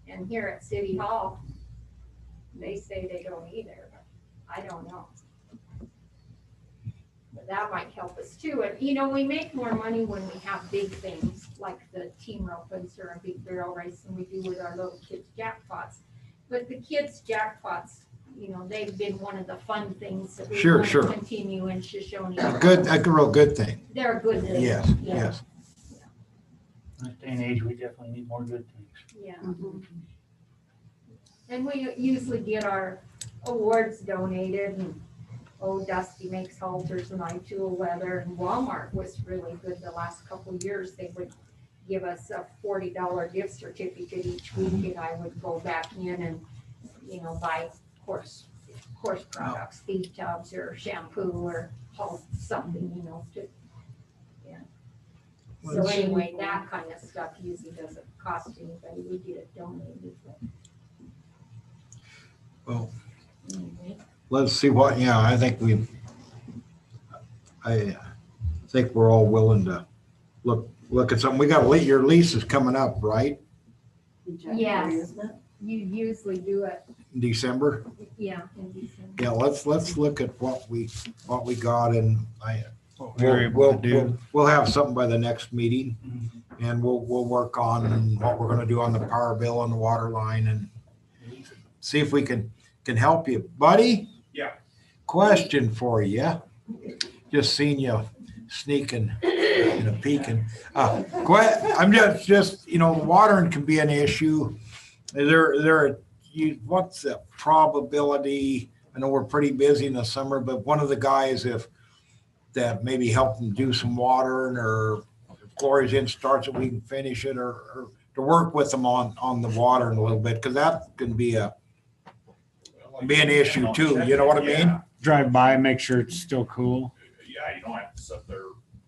and here at City Hall, they say they don't either, but I don't know. But that might help us too. And, we make more money when we have big things, like the team ropens or a big barrel race, than we do with our little kids' jackpots. But the kids' jackpots, they've been one of the fun things that we Sure, want sure. to continue in Shoshone. A real good thing. They're a good thing. Yes, Yeah. yes. In this day and age, we definitely need more good things. Yeah. And we usually get our awards donated, and Dusty makes halters and I tool leather, and Walmart was really good the last couple of years. They would give us a $40 gift certificate each week, and I would go back in and, buy horse products, feed tubs or shampoo or something, to, yeah. So anyway, that kind of stuff usually doesn't cost anybody. We get it donated. Well, Anyway. let's see I think we're all willing to look at something. We got your lease is coming up, right? Yes, you usually do it, In December? yeah, in December. Yeah, let's look at what we got, and What we were able to do. we'll have something by the next meeting. And we'll work on what we're gonna do on the power bill and the water line and see if we can help you. Buddy? Yeah. Question for you. Just seen you sneaking and a peeking. I'm just, you know, watering can be an issue. What's the probability? I know we're pretty busy in the summer, but one of the guys, if that maybe help them do some watering, or if Glory's in starts it, we can finish it, or to work with them on the watering a little bit, because that can be an issue too. You know what I mean? Drive by, make sure it's still cool. Yeah, you don't have to sit there,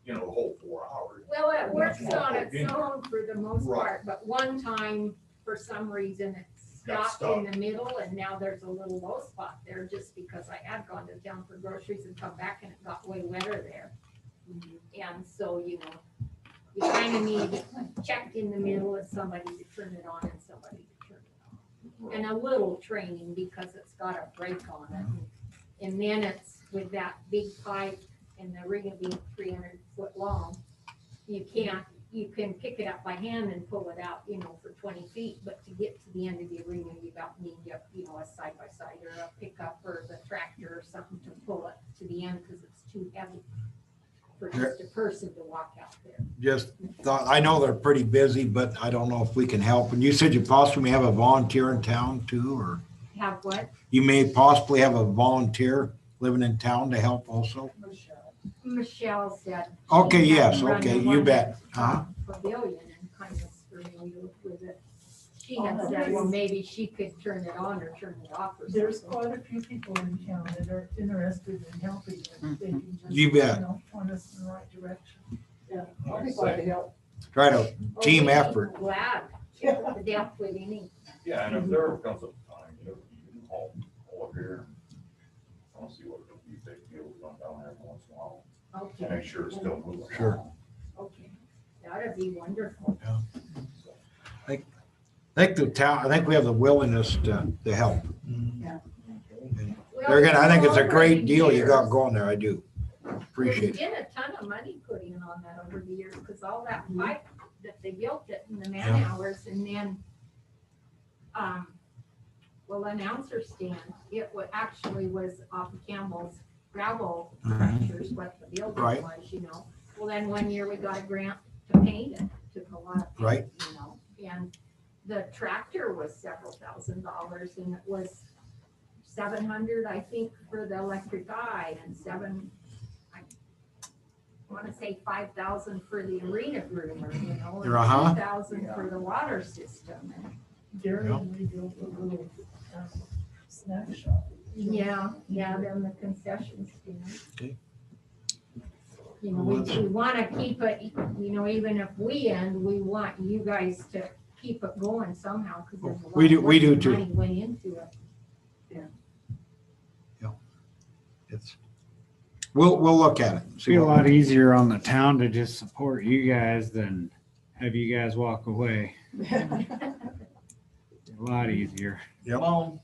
you know, the whole 4 hours. Well, it works on its own for the most Right. part, but one time, for some reason, it stopped in the middle, and now there's a little low spot there, just because I had gone to town for groceries and come back, and it got way wetter there. And so, you know, you kind of need a check in the middle of somebody to turn it on and somebody to turn it off. And a little training, because it's got a brake on it. And then it's with that big pipe and the ring being 300 foot long, you can pick it up by hand and pull it out, you know, for 20 feet, but to get to the end of the arena, you about need, you know, a side-by-side or a pickup or the tractor or something to pull it to the end, because it's too heavy for just a person to walk out there. Just thought, I know they're pretty busy, but I don't know if we can help. And you said you possibly have a volunteer in town too, or Have what? you may possibly have a volunteer living in town to help also? Michelle said. Okay, she yes, had run okay, the you one bet. at, Uh-huh. Pavilion and kind of familiar with it. She had said, well, maybe she could turn it on or turn it off or something. There's quite a few people in town that are interested in helping, if they can just, You bet. know, point us in the right direction. Yeah, I'll be glad to help. Try to team we'd be effort. Glad to deal with any. Yeah, and if there ever comes a time, you know, you can call up here. I want to see what you big deal is on down there once in a while. Okay. To make sure it's still moving. Sure. Okay, that'd be wonderful. I think the town, I think we have the willingness to help. Well, I think it's a great deal you got years. going there. I do. Appreciate There's it. been a ton of money put in on that over the years, because all that pipe that they built it and the man hours, and then, well, announcer stand, it actually was off of Campbell's gravel structures, what the building Right. was, you know. Well, then one year we got a grant to paint it, took a lot of paint, Right. you know, and the tractor was several $1,000s, and it was 700, I think, for the electric eye, and I want to say 5,000 for the arena groomer, you know, and Uh-huh. 2,000 for the water system. And Gary and we built a little snack shop. yeah, then the concession stand. Okay. You know, Well, we want to keep it, you know, even if we end, we want you guys to keep it going somehow, because there's a lot We do- of we do work and too. money went into it. It's, we'll look at it. See Be a what- lot easier on the town to just support you guys than have you guys walk away. A lot easier. Yep. Well,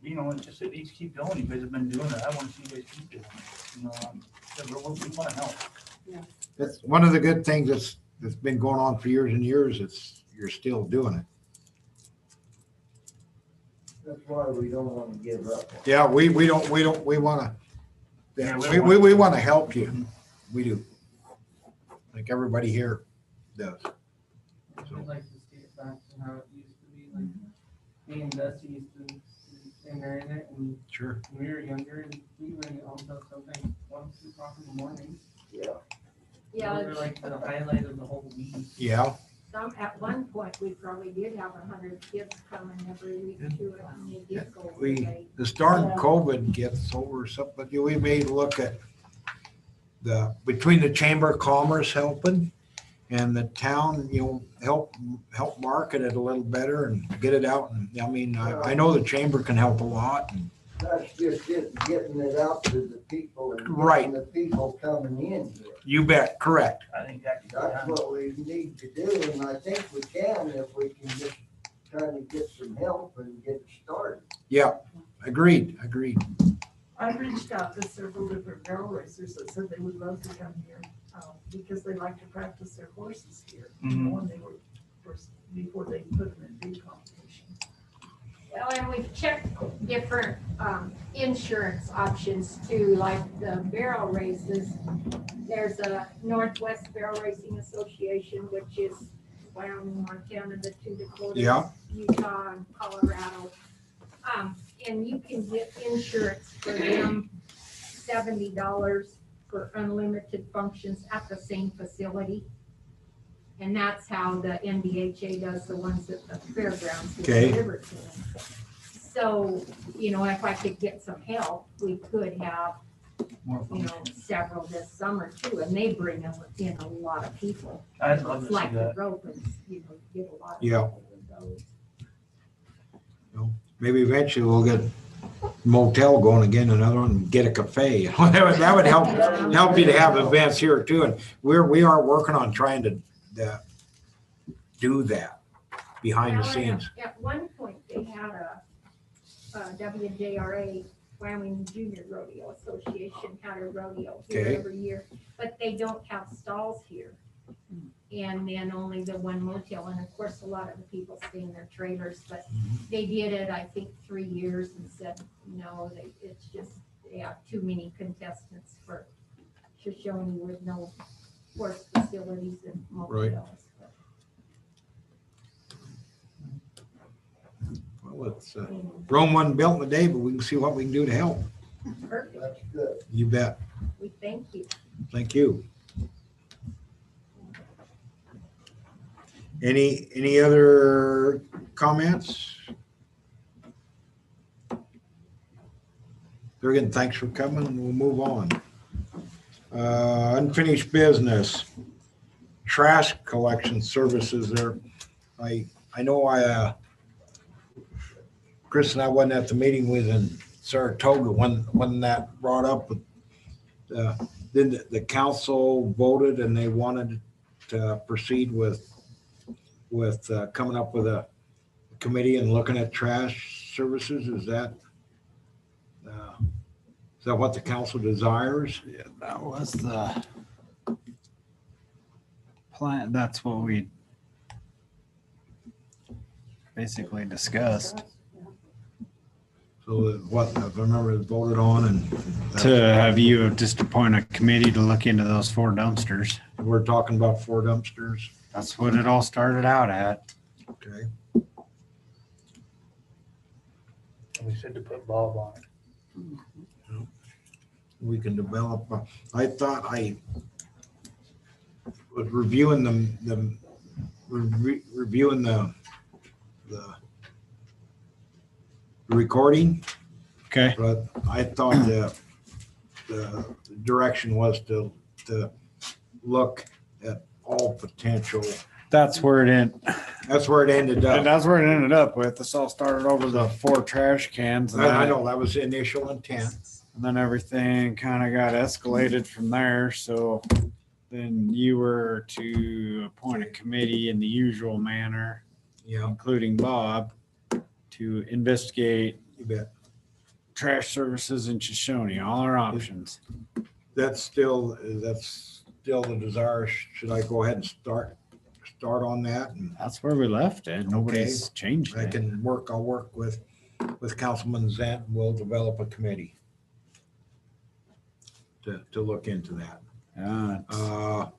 you know, it just, it needs to keep going. You guys have been doing it. I want to see you guys keep doing it. You know, we want to help. That's one of the good things that's been going on for years and years. You're still doing it. That's why we don't want to give up. Yeah, we want to, Yeah, we want to help you. We do. Like everybody here does. I'd like to see it back to how it used to be, like, me and Dusty used to sing there in it, and Sure. when we were younger, and we were all until sometimes 1, 2 o'clock in the morning. Yeah. Yeah, Those were like the highlight of the whole week. Yeah. at one point, we probably did have 100 kids coming every week to it, and they did go We, away. the darn COVID gets over something, but we may look at between the Chamber of Commerce helping and the town, help market it a little better and get it out. And I mean, I know the chamber can help a lot. And That's just it, getting it out to the people and Right. getting the people coming in here. You bet, correct. I think that could be That's done. what we need to do, and I think we can if we can just kind of get some help and get started. Yeah, agreed. I reached out to several different barrel racers that said they would love to come here. because they like to practice their horses here. Mhm. When they were first, before they put them in big competition. Well, and we've checked different insurance options too, like the barrel races. There's a Northwest Barrel Racing Association, which is Wyoming, Montana, the two Dakotas, Yeah. Utah, and Colorado. And you can get insurance for them, $70 for unlimited functions at the same facility. And that's how the NDHA does the ones at the fairgrounds. Get Okay. delivered to them. So, if I could get some help, we could have, several this summer too, and they bring in a lot of people. I'd love to It's see like the that. rope and, get a lot of Yeah. people with those. Maybe eventually we'll get motel going again, another one, and get a cafe. That would help you to have events here too. And we are working on trying to do that behind the Well, scenes. At one point, they had a WJRA, Wyoming Junior Rodeo Association, had a rodeo here Okay. every year, but they don't have stalls here. And then only the one motel, and of course, a lot of the people stay in their trailers, but they did it, I think, 3 years and said, no, it's just, they have too many contestants for Shoshoni with no horse facilities and Right. motels. Well, it's Rome wasn't built in a day, but we can see what we can do to help. Perfect, That's good. You bet. we thank you. Thank you. Any other comments? Very good. Thanks for coming. We'll move on. Unfinished business. Trash collection services there. I know Chris and I wasn't at the meeting with in Saratoga when that brought up. Then the council voted and they wanted to proceed with coming up with a committee and looking at trash services. Is that what the council desires? Yeah, that was the plan. That's what we basically discussed. So what, I remember it voted on and. To have you just appoint a committee to look into those 4 dumpsters. We're talking about 4 dumpsters. That's what it all started out at. Okay. We said to put Bob on it. We can develop, I thought I was reviewing reviewing the recording. Okay. But I thought the direction was to look at all potential. That's where it ended. That's where it ended And up. that's where it ended up with. This all started over the 4 trash cans. And I then, know, that was the initial intent. and then everything kind of got escalated from there. So then you were to appoint a committee in the usual manner, Yeah, including Bob, to investigate you bet. trash services in Shoshoni, all our options. That's still the desire. Should I go ahead and start on that? And That's where we left it. Nobody's changed I it. can I'll work with Councilman Zant, and we'll develop a committee to look into that. Yeah, it's-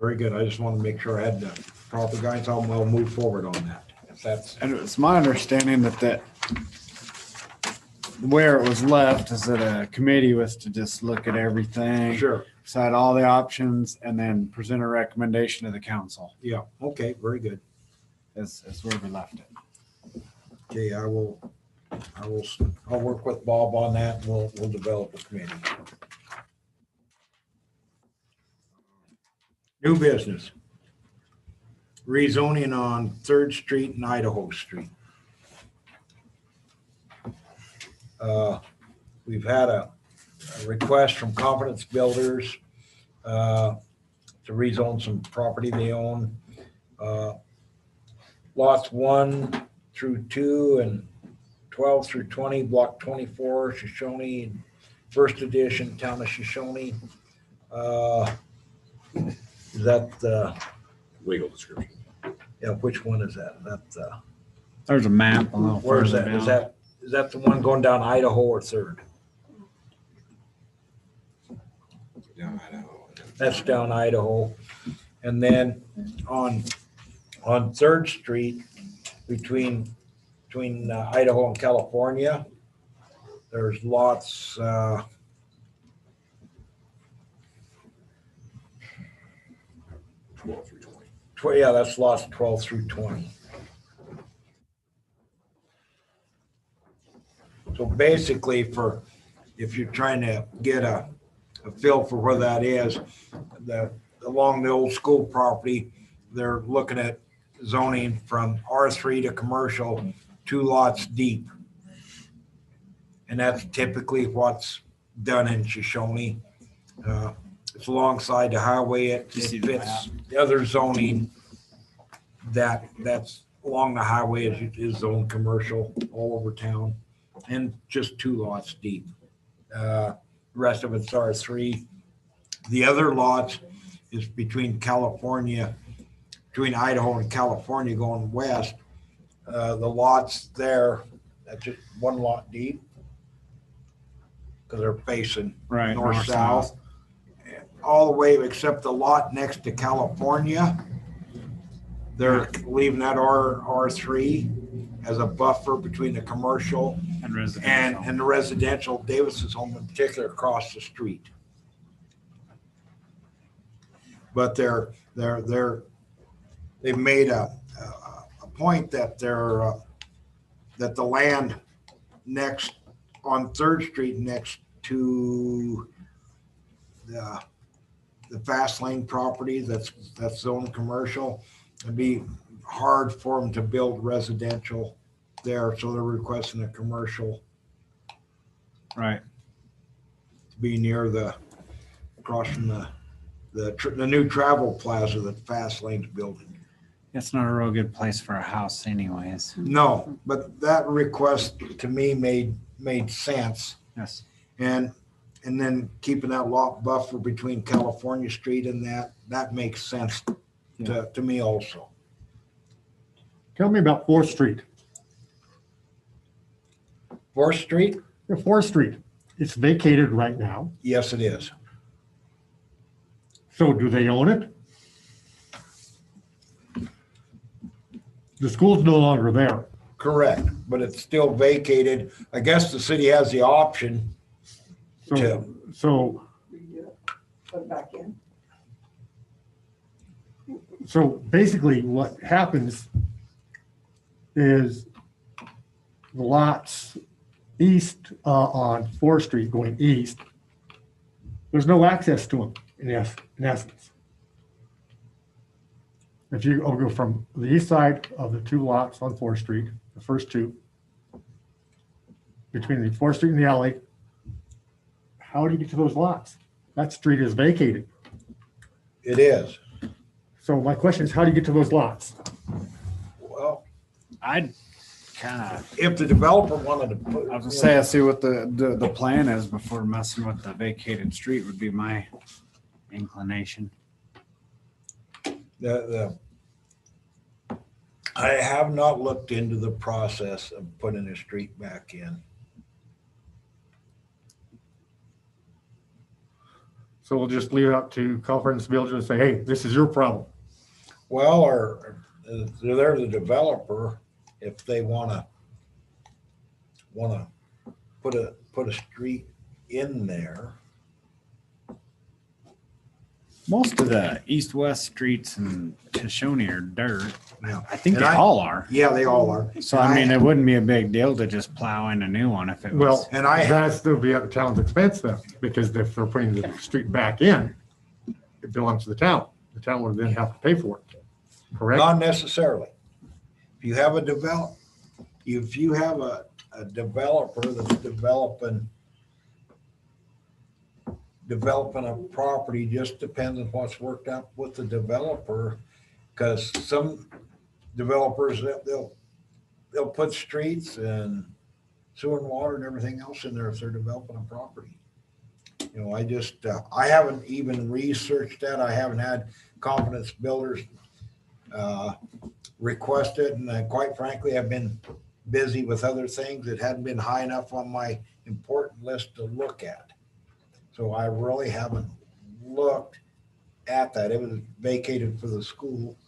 Very good. I just want to make sure I had the proper guidance. I'll move forward on that. If that's, and it's my understanding that where it was left is that a committee was to just look at everything, sure. decide all the options, and then present a recommendation to the council. Yeah, okay, very good. Is where we left it. Okay, I'll work with Bob on that and we'll develop a committee. New business. Rezoning on 3rd Street and Idaho Street. We've had a request from Confidence Builders to rezone some property they own. Lots 1 through 2 and 12 through 20, block 24, Shoshoni, first edition, town of Shoshoni. Is that the Legal description. yeah? Which one is that? There's a map a little Where's further that? down. Is that the one going down Idaho or Third? Down Idaho. That's down Idaho. And then on Third Street between Idaho and California, there's lots. 12 through 20. Yeah, that's lots 12 through 20. So basically, if you're trying to get a feel for where that is, along the old school property, they're looking at zoning from R3 to commercial, 2 lots deep. And that's typically what's done in Shoshoni. It's alongside the highway. It fits the other zoning that's along the highway is zoned commercial all over town, and just 2 lots deep. The rest of it's R3. The other lots is between Idaho and California going west. The lots there, that's just 1 lot deep because they're facing Right, north-south. All the way except the lot next to California. They're leaving that R3 as a buffer between the commercial And residential. and the residential. Davis's home in particular across the street. But they've made a point that that the land next on Third Street next to the fast lane property that's zoned commercial, it'd be hard for them to build residential there, so they're requesting a commercial Right. to be near across from the new travel plaza that Fast Lane's building. It's not a real good place for a house anyways. No, but that request to me made sense. Yes. And then keeping that lot buffer between California Street and that makes sense to me also. Tell me about 4th Street. 4th Street? Yeah, 4th Street. It's vacated right now. Yes, it is. So do they own it? The school's no longer there. Correct, but it's still vacated. I guess the city has the option So Put it back in. So basically what happens is the lots east on 4th Street going east, there's no access to them in essence. If you go from the east side of the 2 lots on 4th Street, the first 2, between the 4th Street and the alley, how do you get to those lots? That street is vacated. It is. So my question is, how do you get to those lots? Well, I'd kind of, if the developer wanted to put. I was gonna say, I see what the plan is before messing with the vacated street would be my inclination. I have not looked into the process of putting a street back in. So we'll just leave it up to California Village and say, hey, this is your problem. Well, or they're the developer, if they wanna put a street in there. Most of the east-west streets in Shoshoni are dirt. Yeah. I think And they all are. Yeah, they all are. So I mean, it wouldn't be a big deal to just plow in a new one if it was. Well, And I- that'd still be at the town's expense then, because if they're putting the street back in, it belongs to the town. The town would then have to pay for it, correct? Not necessarily. If you have a developer that's developing a property, just depends on what's worked out with the developer. Because some developers, they'll put streets and sewer and water and everything else in there if they're developing a property. You know, I just, I haven't even researched that. I haven't had confidence builders request it, and quite frankly, I've been busy with other things that hadn't been high enough on my important list to look at. So I really haven't looked at that. It was vacated for the school.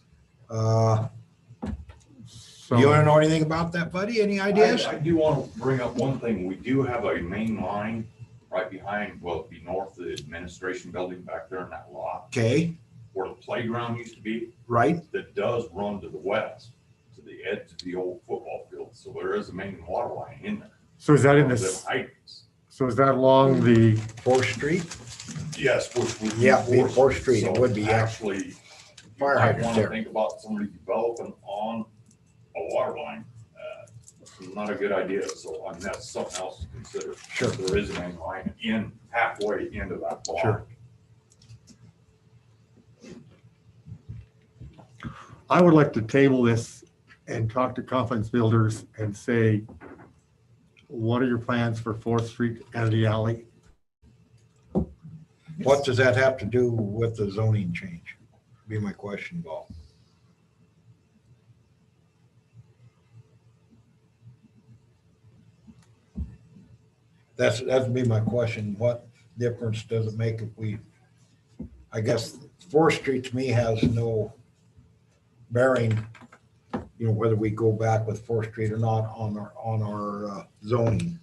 You want to know anything about that, buddy? Any ideas? I do want to bring up one thing. We do have a main line right behind, well, it'd be north of the administration building back there in that lot. Okay. Where the playground used to be. Right. That does run to the west, to the edge of the old football field. So there is a main water line in there. So is that in Them this, hydrants. so is that along the, 4th Street? Yes, which would be. Yeah, be 4th Street. It would be, yeah. Actually, Fire I hydrant want to there. think about somebody developing on a water line. Not a good idea. So I mean, that's something else to consider. Sure. There is a main line in halfway into that block. Sure. I would like to table this and talk to confidence builders and say, what are your plans for 4th Street and the alley? What does that have to do with the zoning change? Be my question, Bob. That'd be my question. What difference does it make if we, I guess 4th Street to me has no bearing, you know, whether we go back with 4th Street or not on our zoning.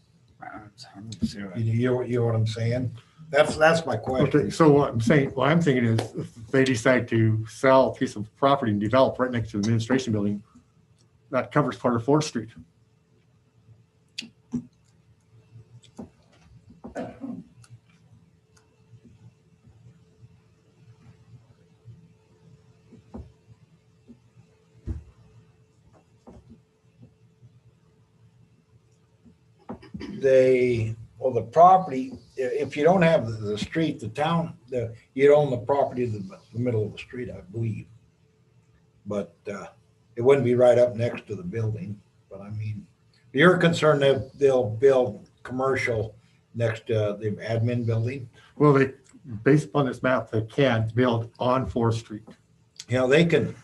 You know what I'm saying? That's my question. Okay, so what I'm thinking is if they decide to sell a piece of property and develop right next to the administration building, that covers part of 4th Street. The property, if you don't have the street, the town, you'd own the property in the middle of the street, I believe. But it wouldn't be right up next to the building. But I mean, you're concerned that they'll build commercial next to the admin building? Well, based upon this map, they can build on 4th Street. You know, they can,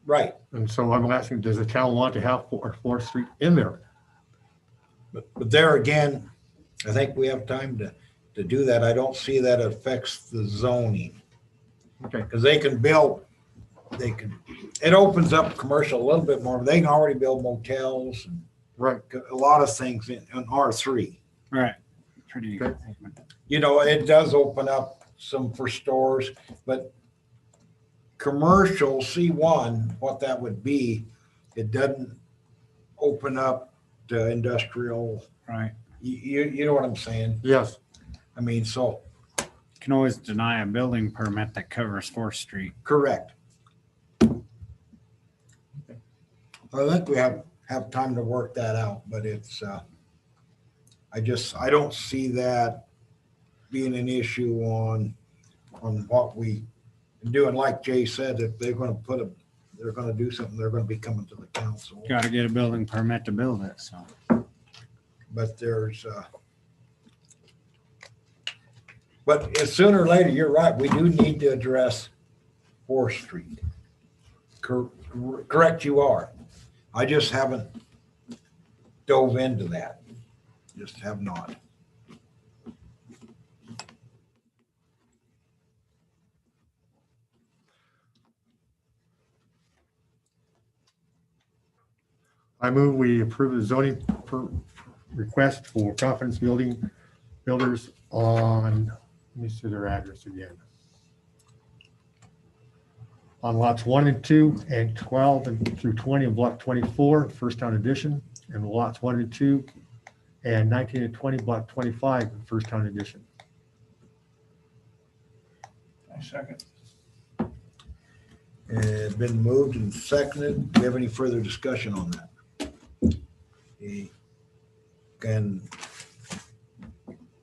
right. And so I'm asking, does the town want to have 4th Street in there? But there again, I think we have time to do that. I don't see that affects the zoning. Okay. Because they can build, it opens up commercial a little bit more. They can already build motels and right, a lot of things in R3. Right. Pretty. Okay. You know, it does open up some for stores, but commercial C1, what that would be, it doesn't open up to industrial. Right. You know what I'm saying? Yes. I mean, so. Can always deny a building permit that covers 4th Street. Correct. I think we have time to work that out, but it's, I don't see that being an issue on what we do. And like Jay said, if they're going to they're going to do something, they're going to be coming to the council. Got to get a building permit to build it, so. But sooner or later, you're right, we do need to address 4th Street. Correct, you are. I just haven't dove into that. Just have not. I move we approve the zoning request for confidence builders on, let me see their address again. On lots 1 and 2 and 12 and through 20 of block 24, First Town Edition, and lots 1 and 2 and 19 and 20, block 25, First Town Edition. I second. It's been moved and seconded. Do we have any further discussion on that? Can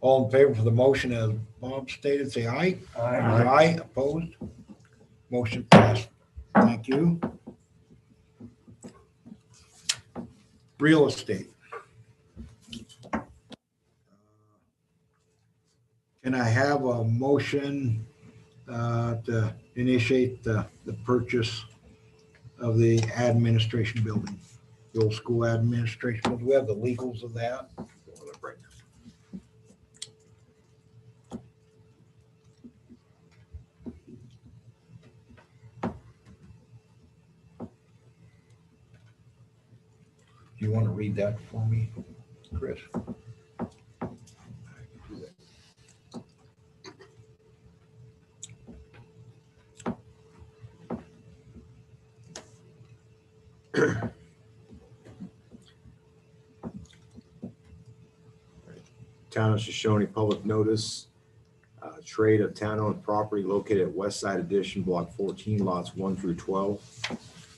all in favor for the motion as Bob stated, say aye. Aye. Aye, opposed? Motion passed. Thank you. Real estate. And I have a motion to initiate the purchase of the administration building, the old school administration. Do we have the legals of that? Do you want to read that for me, Chris? Town of Shoshone public notice, trade of town-owned property located at West Side Addition, Block 14, lots 1 through 12.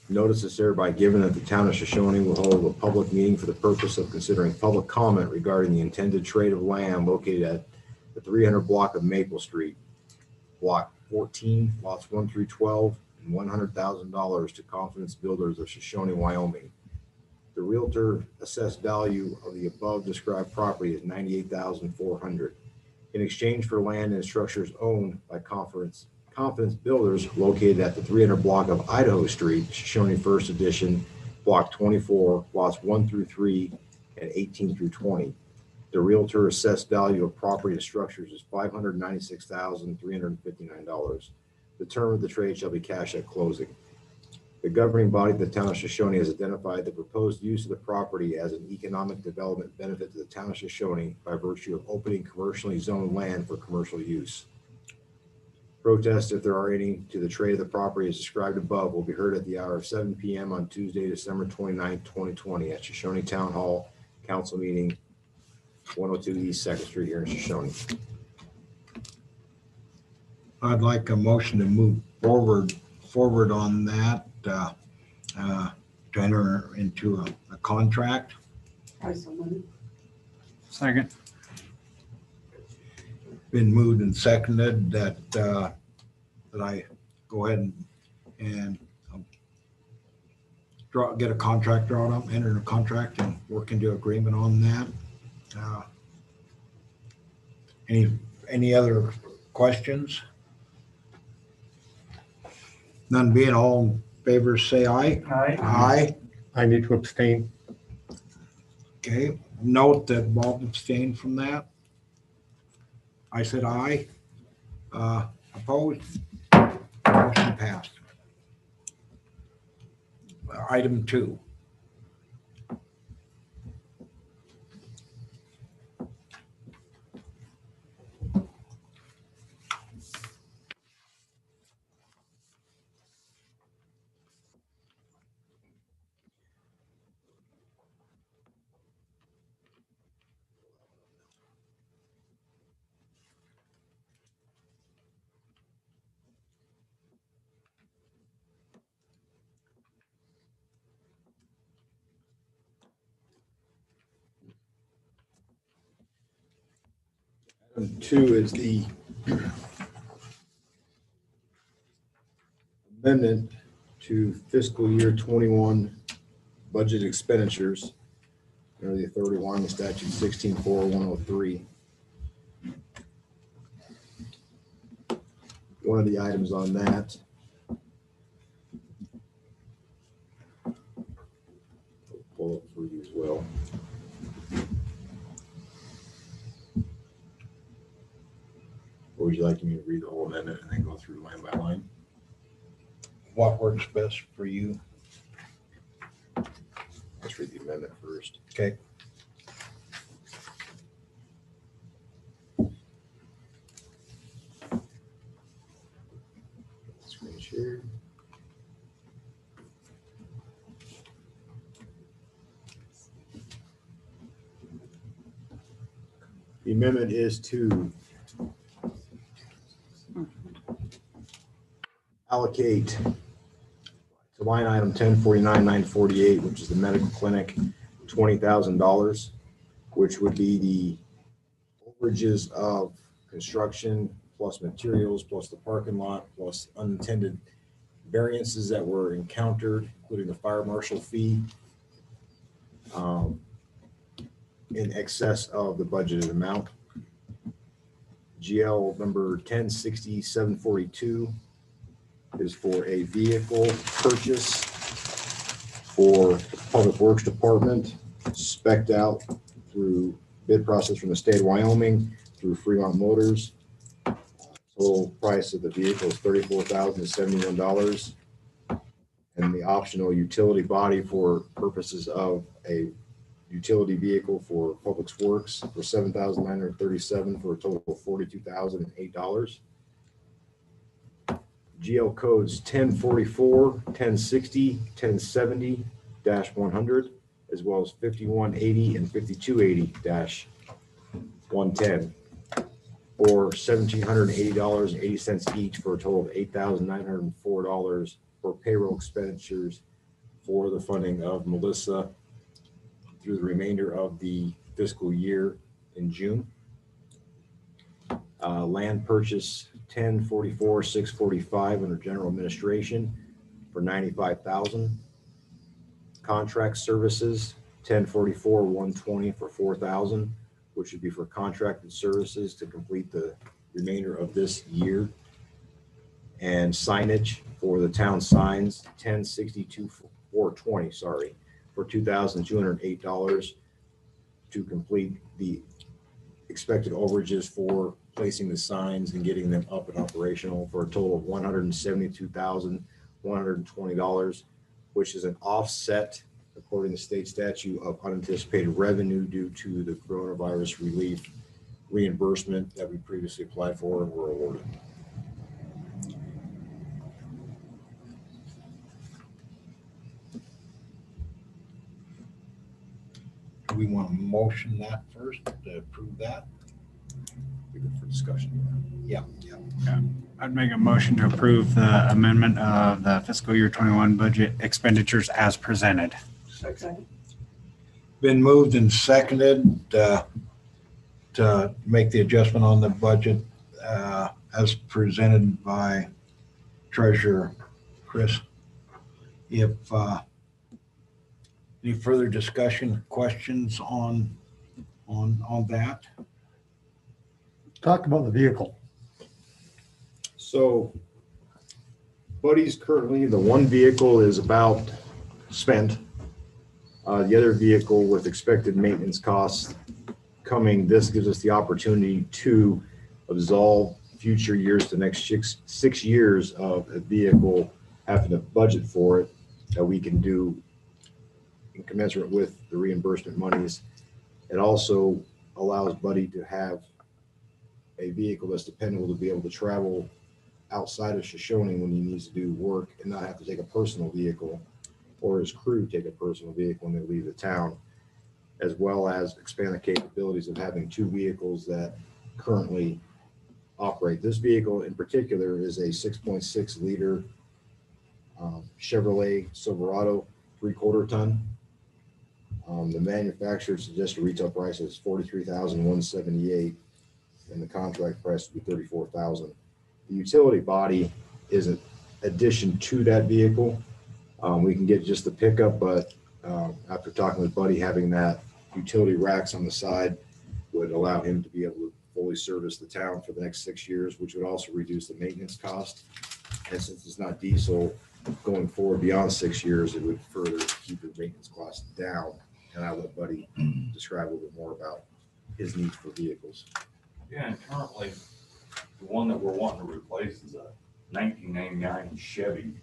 Notice is hereby given that the town of Shoshone will hold a public meeting for the purpose of considering public comment regarding the intended trade of land located at the 300 block of Maple Street, Block 14, lots 1 through 12, and $100,000 to Confidence Builders of Shoshone, Wyoming. The realtor assessed value of the above described property is $98,400. In exchange for land and structures owned by Confidence Builders located at the 300 block of Idaho Street, Shoshone First Edition, Block 24, lots 1 through 3 and 18 through 20. The realtor assessed value of property and structures is $596,359. The term of the trade shall be cash at closing. The governing body of the town of Shoshone has identified the proposed use of the property as an economic development benefit to the town of Shoshone by virtue of opening commercially zoned land for commercial use. Protests, if there are any, to the trade of the property as described above will be heard at the hour of 7 p.m. on Tuesday, December 29, 2020 at Shoshone Town Hall, Council Meeting, 102 East 2nd Street here in Shoshone. I'd like a motion to move forward on that, to enter into a contract. Second. Been moved and seconded that I go ahead and get a contract drawn up, enter a contract and work into agreement on that. Any other questions? None being, all in favor, say aye. Aye. Aye. I need to abstain. Okay, note that Bob abstained from that. I said aye. Opposed? Motion passed. Item 2. Item 2 is the amendment to fiscal year 21 budget expenditures under the authority of Wyoming statute 164103. One of the items on that I'll pull up for you as well. Or would you like me to read the whole amendment and then go through line by line? What works best for you? Let's read the amendment first. Okay. Screen share. The amendment is to allocate to line item 1049-948, which is the medical clinic, $20,000, which would be the overages of construction plus materials plus the parking lot plus unintended variances that were encountered, including the fire marshal fee, in excess of the budgeted amount. GL number 106742 is for a vehicle purchase for Public Works Department, spec'd out through bid process from the state of Wyoming through Fremont Motors. Total price of the vehicle is $34,071. And the optional utility body for purposes of a utility vehicle for Public Works for $7,937 for a total of $42,008. GL codes 1044, 1060, 1070-100, as well as 5180 and 5280-110 for $1,780.80 each for a total of $8,904 for payroll expenditures for the funding of Melissa through the remainder of the fiscal year in June. Land purchase 1044-645 under general administration for $95,000. Contract services 1044-120 for $4,000, which would be for contracted services to complete the remainder of this year. And signage for the town signs 1062-420, sorry, for $2,208 to complete the expected overages for placing the signs and getting them up and operational for a total of $172,120, which is an offset according to state statute of unanticipated revenue due to the coronavirus relief reimbursement that we previously applied for and were awarded. Do we want to motion that first to approve that? Be good for discussion. Yeah. I'd make a motion to approve the amendment of the fiscal year 21 budget expenditures as presented. Second. Been moved and seconded to make the adjustment on the budget as presented by Treasurer Chris. If any further discussion, questions on that? Talk about the vehicle. So Buddy's currently, the one vehicle is about spent. The other vehicle with expected maintenance costs coming, this gives us the opportunity to absolve future years, the next six years of a vehicle having to budget for it, that we can do in commensurate with the reimbursement monies. It also allows Buddy to have a vehicle that's dependable to be able to travel outside of Shoshoni when he needs to do work and not have to take a personal vehicle, or his crew take a personal vehicle when they leave the town, as well as expand the capabilities of having two vehicles that currently operate. This vehicle in particular is a 6.6 liter Chevrolet Silverado 3/4 ton. The manufacturer suggests a retail price is $43,178, and the contract price would be $34,000. The utility body is an addition to that vehicle. We can get just the pickup, but after talking with Buddy, having that utility racks on the side would allow him to be able to fully service the town for the next 6 years, which would also reduce the maintenance cost. And since it's not diesel, going forward beyond 6 years, it would further keep the maintenance costs down. And I'll let Buddy describe a little bit more about his needs for vehicles. Yeah, and currently, the one that we're wanting to replace is a 1999 Chevy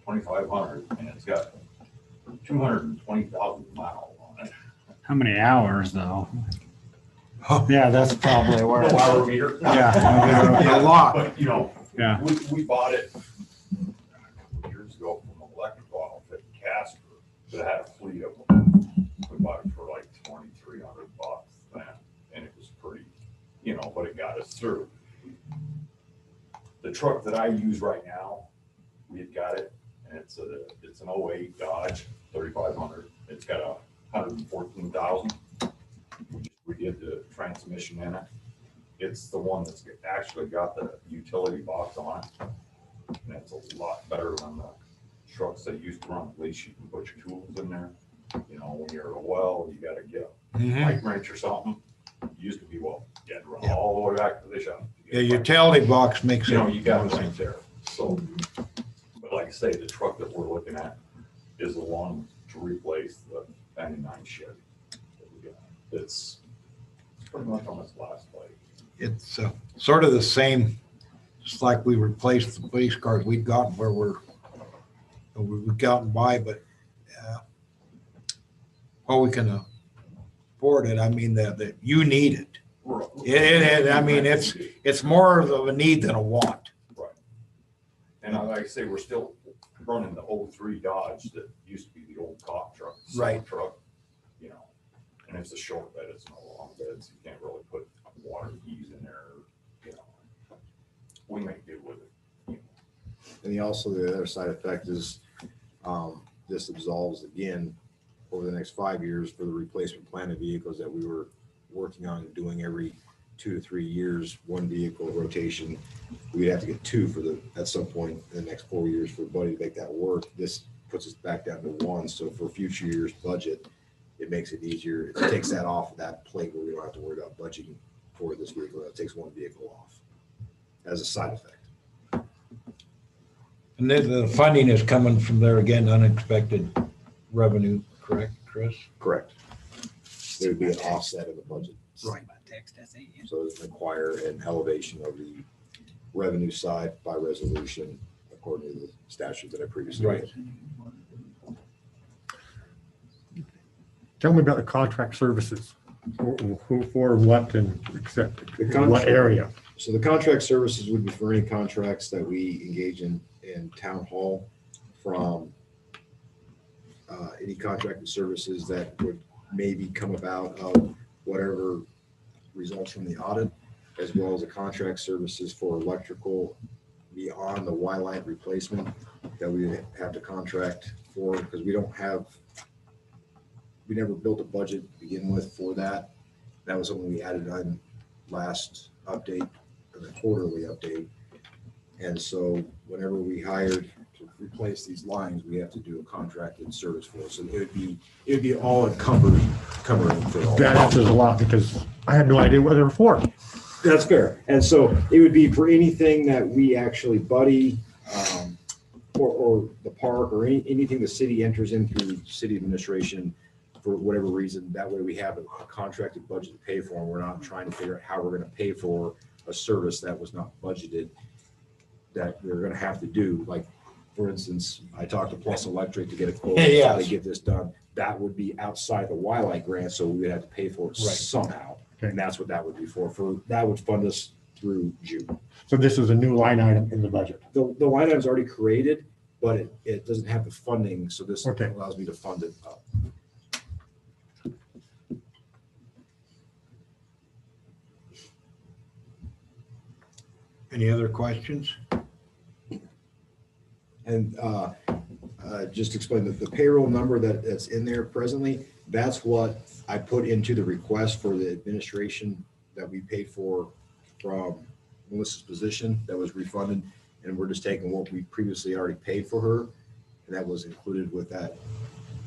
2500, and it's got 220,000 miles on it. How many hours though? Yeah, that's probably where. The hour meter. Yeah. A lot. But, you know, Yeah. we bought it a couple years ago from an electrical outfit in Casper that had a fleet of them. We bought it for like $2,300 then, and it was pretty, you know, but it got us through. The truck that I use right now, we've got it, and it's an 08 Dodge 3500. It's got 114,000. We did the transmission in it. It's the one that's actually got the utility box on it, and it's a lot better than the trucks that used to run. At least you can put your tools in there. You know, when you're at a well, you got to get a pipe wrench or something. It used to be, well, You had to run all the way back to the shop. The utility box makes You know, it. you got it right there. So, but like I say, the truck that we're looking at is the one to replace the 99 Chevy. that we got. It's pretty much on its last leg. It's sort of the same, just like we replaced the police cars we'd gotten where we've gotten by, but well, we can afford it. I mean, that you need it. I mean, it's more of a need than a want. Right. And like I say, we're still running the '03 Dodge that used to be the old cop truck. Right. Truck, you know, and it's a short bed, it's no long bed, so you can't really put water keys in there, you know. We make do with it. And also the other side effect is this absolves again over the next 5 years for the replacement plan of vehicles that we were working on doing every 2 to 3 years, one vehicle rotation. We'd have to get two at some point in the next 4 years for Buddy to make that work. This puts us back down to one. So for future years budget, it makes it easier. It takes that off of that plate where we don't have to worry about budgeting for this vehicle. It takes one vehicle off as a side effect. And then the funding is coming from there again, unexpected revenue, correct, Chris? Correct. There would be an offset of the budget. Right. So it would require an elevation of the revenue side by resolution according to the statute that I previously read. Tell me about the contract services. Who for what and except The what contract- area? So the contract services would be for any contracts that we engage in town hall, from any contracted services that would maybe come about of whatever results from the audit, as well as the contract services for electrical beyond the Y line replacement that we have to contract for, because we never built a budget to begin with for that. That was something we added on last update, or the quarterly update. And so whenever we hired to replace these lines, we have to do a contracted service for it. So it would be all covering for all. That answers a lot because I had no idea what they were for. That's fair. And so it would be for anything that we actually buddy, or the park, or anything the city enters in through city administration for whatever reason. That way we have a contracted budget to pay for, and we're not trying to figure out how we're going to pay for a service that was not budgeted, that we're going to have to do. Like, for instance, I talked to Plus Electric to get a quote Yes. to get this done. That would be outside the Wildlife grant, so we would have to pay for it somehow. Okay. And that's what that would be for. That would fund us through June. So this is a new line item in the budget. The line item's already created, but it doesn't have the funding, so this Okay. allows me to fund it up. Any other questions? And just to explain that the payroll number that's in there presently, that's what I put into the request for the administration that we paid for from Melissa's position that was refunded. And we're just taking what we previously already paid for her, and that was included with that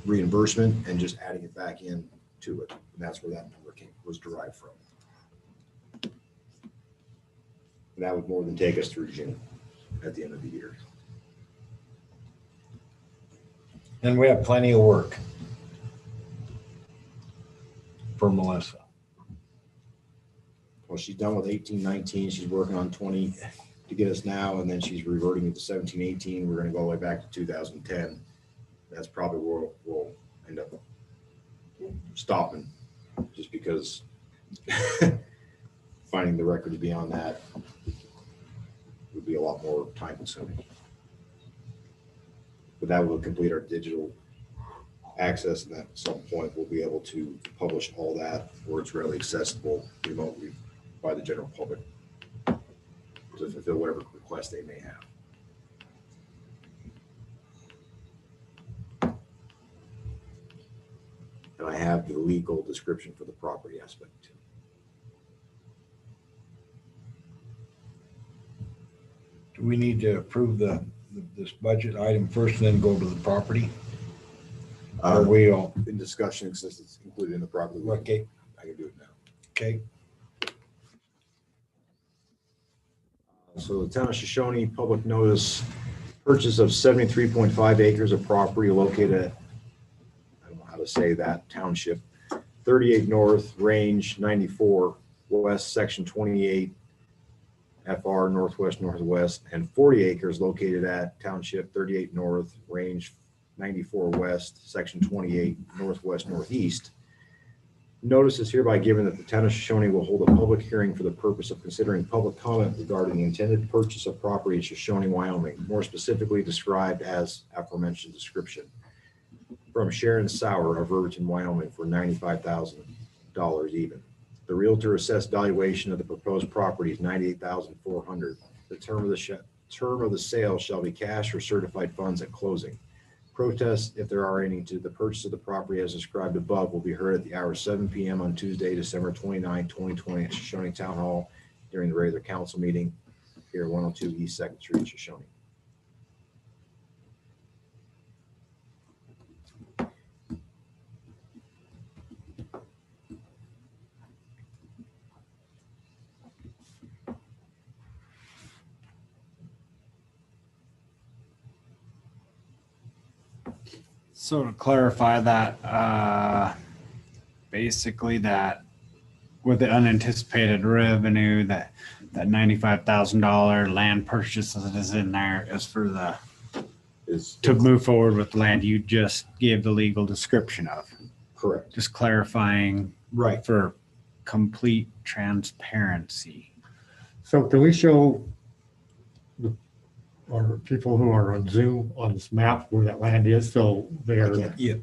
reimbursement, and just adding it back in to it. And that's where that number was derived from. And that would more than take us through June at the end of the year. And we have plenty of work for Melissa. Well, she's done with 18, 19. She's working on 20 to get us now, and then she's reverting to 17, 18. We're going to go all the way back to 2010. That's probably where we'll end up stopping, just because finding the records beyond that would be a lot more time consuming. But that will complete our digital access, and at some point we'll be able to publish all that where it's readily accessible remotely by the general public to fulfill whatever request they may have. And I have the legal description for the property aspect too. Do we need to approve this budget item first and then go to the property? Or we all, In discussion, since it's included in the property. okay, I can do it now. okay. So the town of Shoshone, public notice, purchase of 73.5 acres of property located at, I don't know how to say that, township, 38 North, Range 94 West, Section 28, FR Northwest Northwest, and 40 acres located at Township 38 North, Range 94 West, Section 28 Northwest Northeast. Notice is hereby given that the town of Shoshone will hold a public hearing for the purpose of considering public comment regarding the intended purchase of property in Shoshone, Wyoming, more specifically described as aforementioned description, from Sharon Sauer of Riverton, Wyoming, for $95,000 even. The realtor assessed valuation of the proposed property is $98,400. The term of the sale shall be cash or certified funds at closing. Protests, if there are any, to the purchase of the property as described above will be heard at the hour 7 p.m. on Tuesday, December 29, 2020 at Shoshone Town Hall during the regular council meeting here at 102 East 2nd Street, Shoshone. So to clarify that, basically that with the unanticipated revenue, that $95,000 land purchase that is in there is for to move forward with the land you just gave the legal description of. Correct. Just clarifying. Right. For complete transparency. So can we show our people who are on Zoom on this map where that land is? So they're, yeah.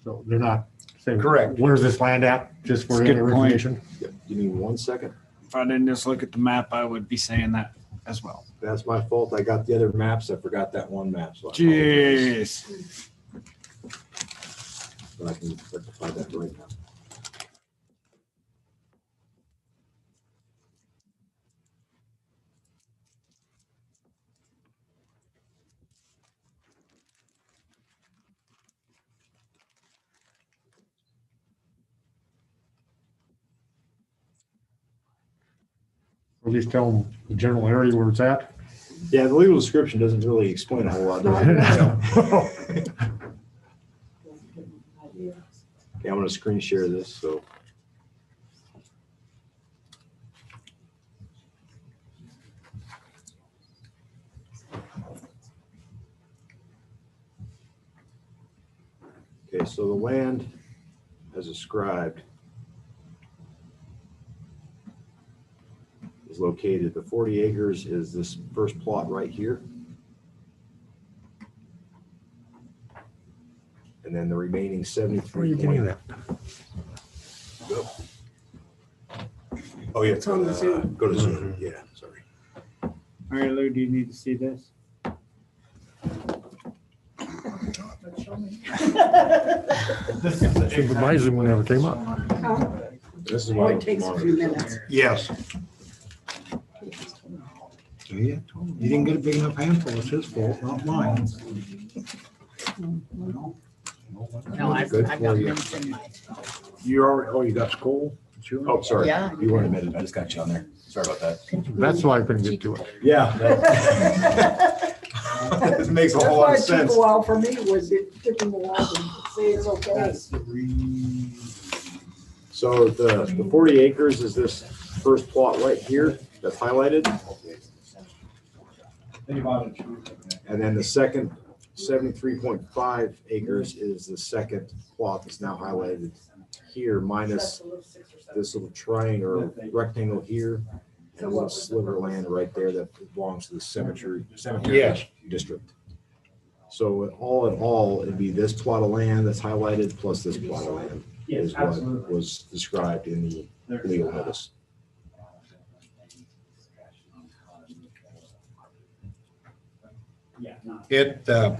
So they're not saying, correct. Where's this land at? Just for That's a their good point. information. Yep. Give me 1 second. If I didn't just look at the map, I would be saying that as well. That's my fault. I got the other maps. I forgot that one map. So I apologize. Jeez. But I can rectify that right now. At least tell them the general area where it's at. Yeah, the legal description doesn't really explain a whole lot. Does it? Okay, I'm going to screen share this. So. Okay, so the land as described is located, the 40 acres is this first plot right here. And then the remaining 73. Where are you getting that? Oh, yeah, it's on the Zoom. Go to Zoom, yeah, sorry. All right, Lou, do you need to see this? My Zoom never came up. This is why It takes a few minutes. Yes. Yeah, he didn't get a big enough handful. It's his fault, not mine. No, I've Good got for you. mints in my. You already, oh, you got school? Oh, sorry. Yeah. You weren't admitted. I just got you on there. Sorry about that. That's why I couldn't get to it. Yeah. It makes a whole lot of That's why it sense. took a while for me, was it took him a while to say it's okay. So the 40 acres is this first plot right here that's highlighted. And then the second 73.5 acres is the second plot that's now highlighted here, minus this little triangle or rectangle here, and a little sliver of land right there that belongs to the cemetery Yes. district. So all in all, it'd be this plot of land that's highlighted plus this plot of land is what was described in the legal notice.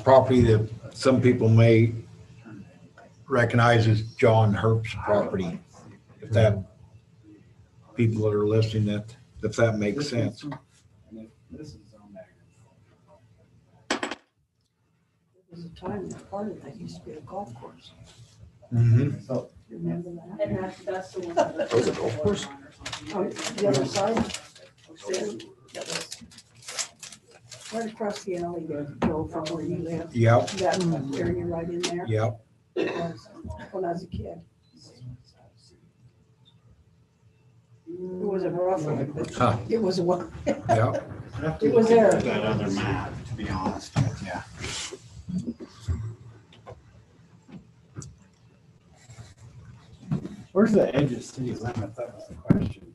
Property that some people may recognize as John Herp's property. If that, people that are listening, that, if that makes sense. There's a time that part of that used to be a golf course. Mm-hmm. Remember that? And that's the one. That was a golf course? Oh, the other side. Right across the alley there, Joe, from where you live. Yep, That area right in there. yep. When I was a kid. It was a rough one, Huh. but it was one. Yep. It was there. That other map, to be honest with you. Where's the edge of city limit? That was the question.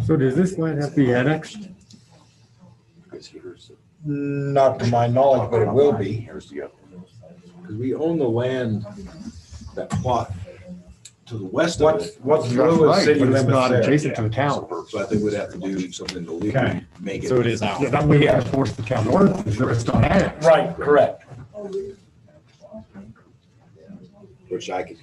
So does this land have to be annexed? Not to my knowledge, but it will be. Because we own the land, that plot to the west of it. What's blue is city But it's limits not there. adjacent to the town. So I think we'd have to do something to legally Okay. make it. So it is out. Yeah, that way we have to force the town ordinance, so it's not annexed. Right, correct. Which I could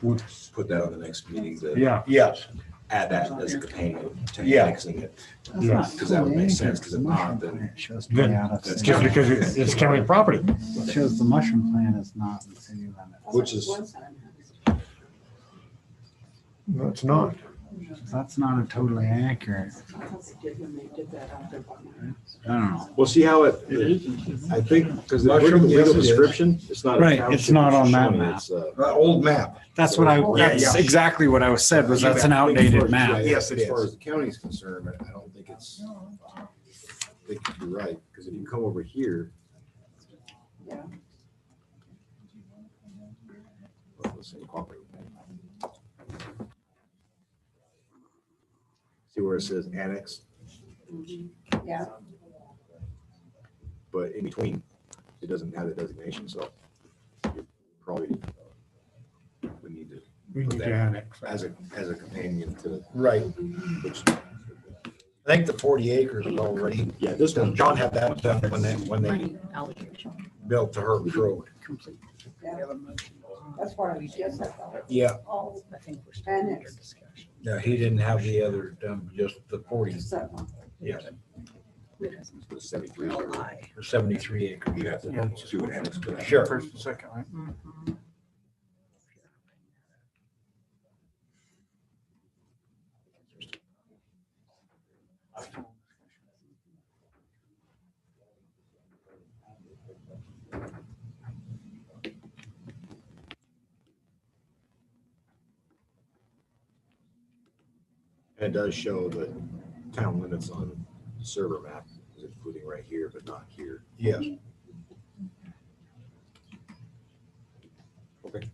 put that on the next meeting to Yeah. Yes, add that as a companion to Yeah. annexing it. Yeah. Because that would make sense, because if not, then It shows way out of It's city. just because it's county property. It shows the mushroom plant is not in city limits. which is, No, it's not. That's not a totally accurate. I don't know. we'll see how it, I think, because the Mushroom, legal yes, it is. description, it's not. a Right, township it's not on that Shoshone, map. it's, old map. That's what I, Yeah, that's yeah. exactly what I was said, was that's an outdated map. Yes, it As far is. as the county's concerned, I don't think it's, I think you're right, because if you come over here. Yeah. Well, let's say property. See where it says annex, Yeah. but in between, it doesn't have the designation, so you probably we need to We put need to that annex. as a companion to, Right. which, I think the 40 acres is already, yeah, this one, John had that done when they built the Herbst Road. Yeah. That's why I guess I thought. Yeah, Oh, I think we're annexed. no, he didn't have the other done, just the 40, Just that one. yeah, the 73. the 73 acres. You have to do an annex to that. Sure. First and second, right? And it does show the town limits on the server map, including right here, but not here. Yes. Okay.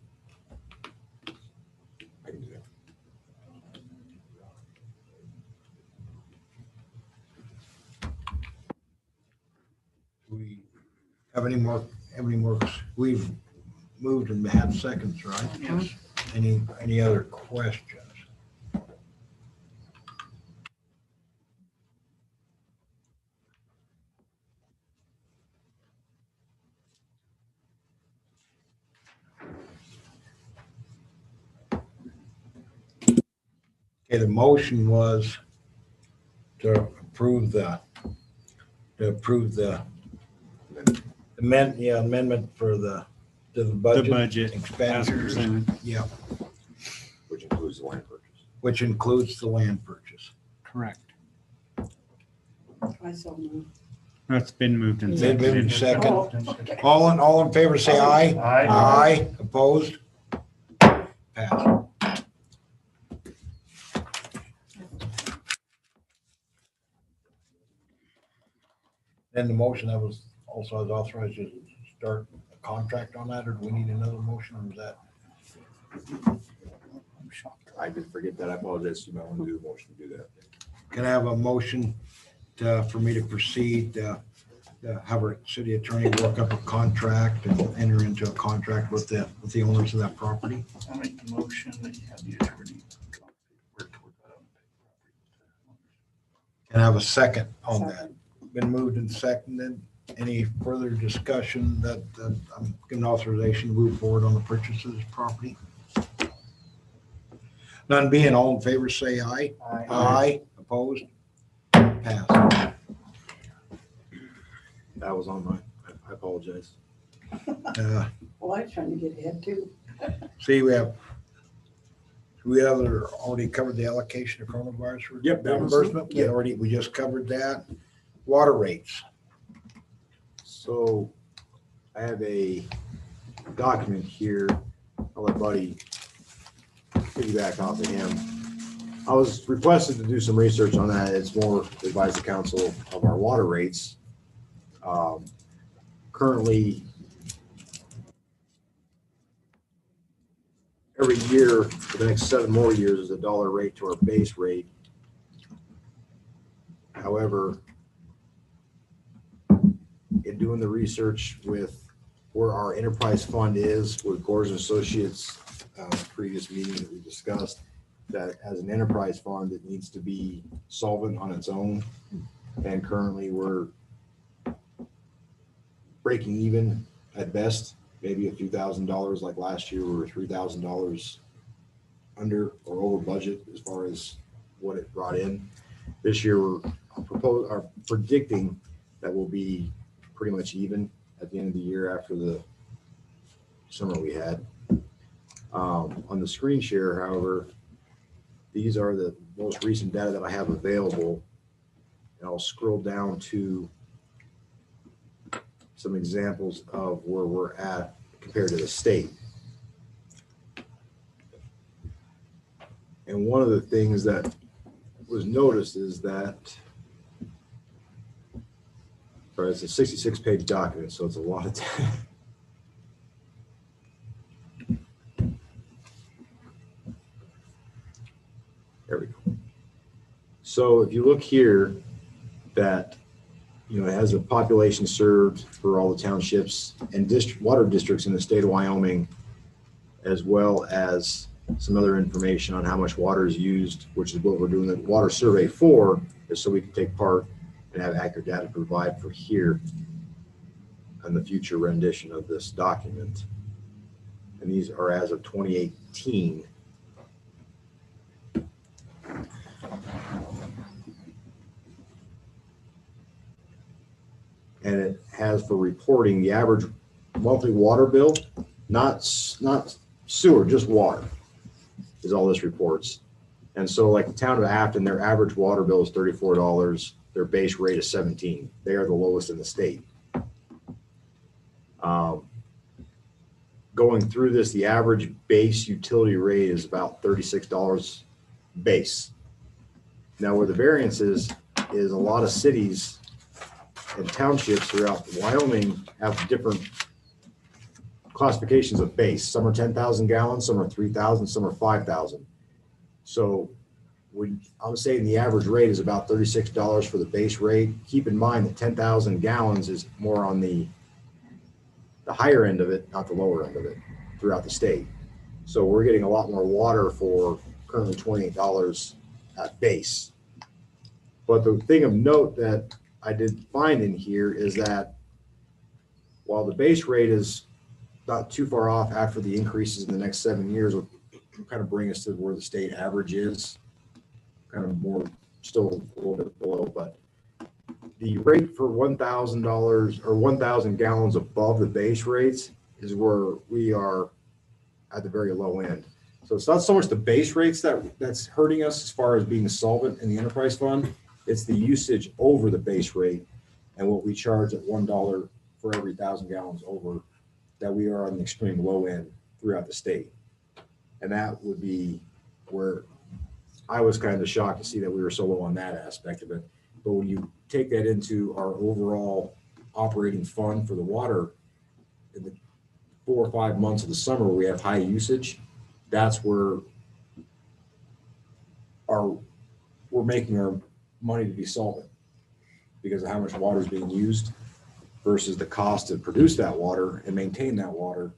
I can do that. Do we have any more, we've moved and had seconds, right? Yes. Any other questions? Okay, the motion was to approve the amendment for the, to the The budget. budget. as Expenditures, presented. yeah, Which includes the land purchase. which includes the land purchase. Correct. I so moved. That's been moved and Been moved and seconded. second. Okay. All in favor, say aye. Aye. Aye, opposed? Pass. Then the motion that was also authorized to start a contract on that, or do we need another motion, or is that? I did forget that. I apologize. You might want to do a motion to do that. Can I have a motion for me to proceed, have our city attorney work up a contract and enter into a contract with the owners of that property? I'll make the motion that you have the attorney. Can I have a second on that? Been moved and seconded. Any further discussion that I'm giving authorization to move forward on the purchase of this property? None being, all in favor, say aye. Aye. Aye, opposed? Pass. That was on mine. I apologize. Uh, Well, I'm trying to get ahead too. See, we have We already covered the allocation of coronavirus Yep, that was- reimbursement. yep. We just covered that. Water rates. So I have a document here. I'll let Buddy piggyback off of him. I was requested to do some research on that. It's more advise the council of our water rates. Currently, every year for the next 7 more years is a dollar rate to our base rate. However, in doing the research with where our enterprise fund is with Gores and Associates, previous meeting that we discussed, that as an enterprise fund, it needs to be solvent on its own. And currently we're breaking even at best, maybe a few $1,000s. Like last year, we were $3,000 under or over budget as far as what it brought in. This year, we're predicting that we'll be pretty much even at the end of the year after the summer we had. On the screen share, however, these are the most recent data that I have available. And I'll scroll down to some examples of where we're at compared to the state. And one of the things that was noticed is that, sorry, it's a 66-page document, so it's a lot of time. There we go. So if you look here, that it has a population served for all the townships and water districts in the state of Wyoming, as well as some other information on how much water is used, which is what we're doing the water survey for, is so we can take part and have accurate data to provide for here on the future rendition of this document. And these are as of 2018. And it has for reporting the average monthly water bill, not sewer, just water, is all this reports. And so like the town of Afton, their average water bill is $34. Their base rate is $17. They are the lowest in the state. Going through this, the average base utility rate is about $36 base. Now where the variance is a lot of cities and townships throughout Wyoming have different classifications of base. Some are 10,000 gallons, some are 3,000, some are 5,000. So I'm saying the average rate is about $36 for the base rate. Keep in mind that 10,000 gallons is more on the higher end of it, not the lower end of it throughout the state. So we're getting a lot more water for currently $28 at base. But the thing of note that I did find in here is that while the base rate is not too far off after the increases in the next 7 years, will kind of bring us to where the state average is, kind of more, still a little bit below, but the rate for $1,000 or 1,000 gallons above the base rates is where we are at the very low end. So it's not so much the base rates that's hurting us as far as being solvent in the enterprise fund. It's the usage over the base rate and what we charge at $1 for every 1,000 gallons over, that we are on the extreme low end throughout the state. And that would be where I was kind of shocked to see that we were so low on that aspect of it. But when you take that into our overall operating fund for the water in the 4 or 5 months of the summer where we have high usage, that's where we're making our money to be solvent because of how much water is being used versus the cost to produce that water and maintain that water.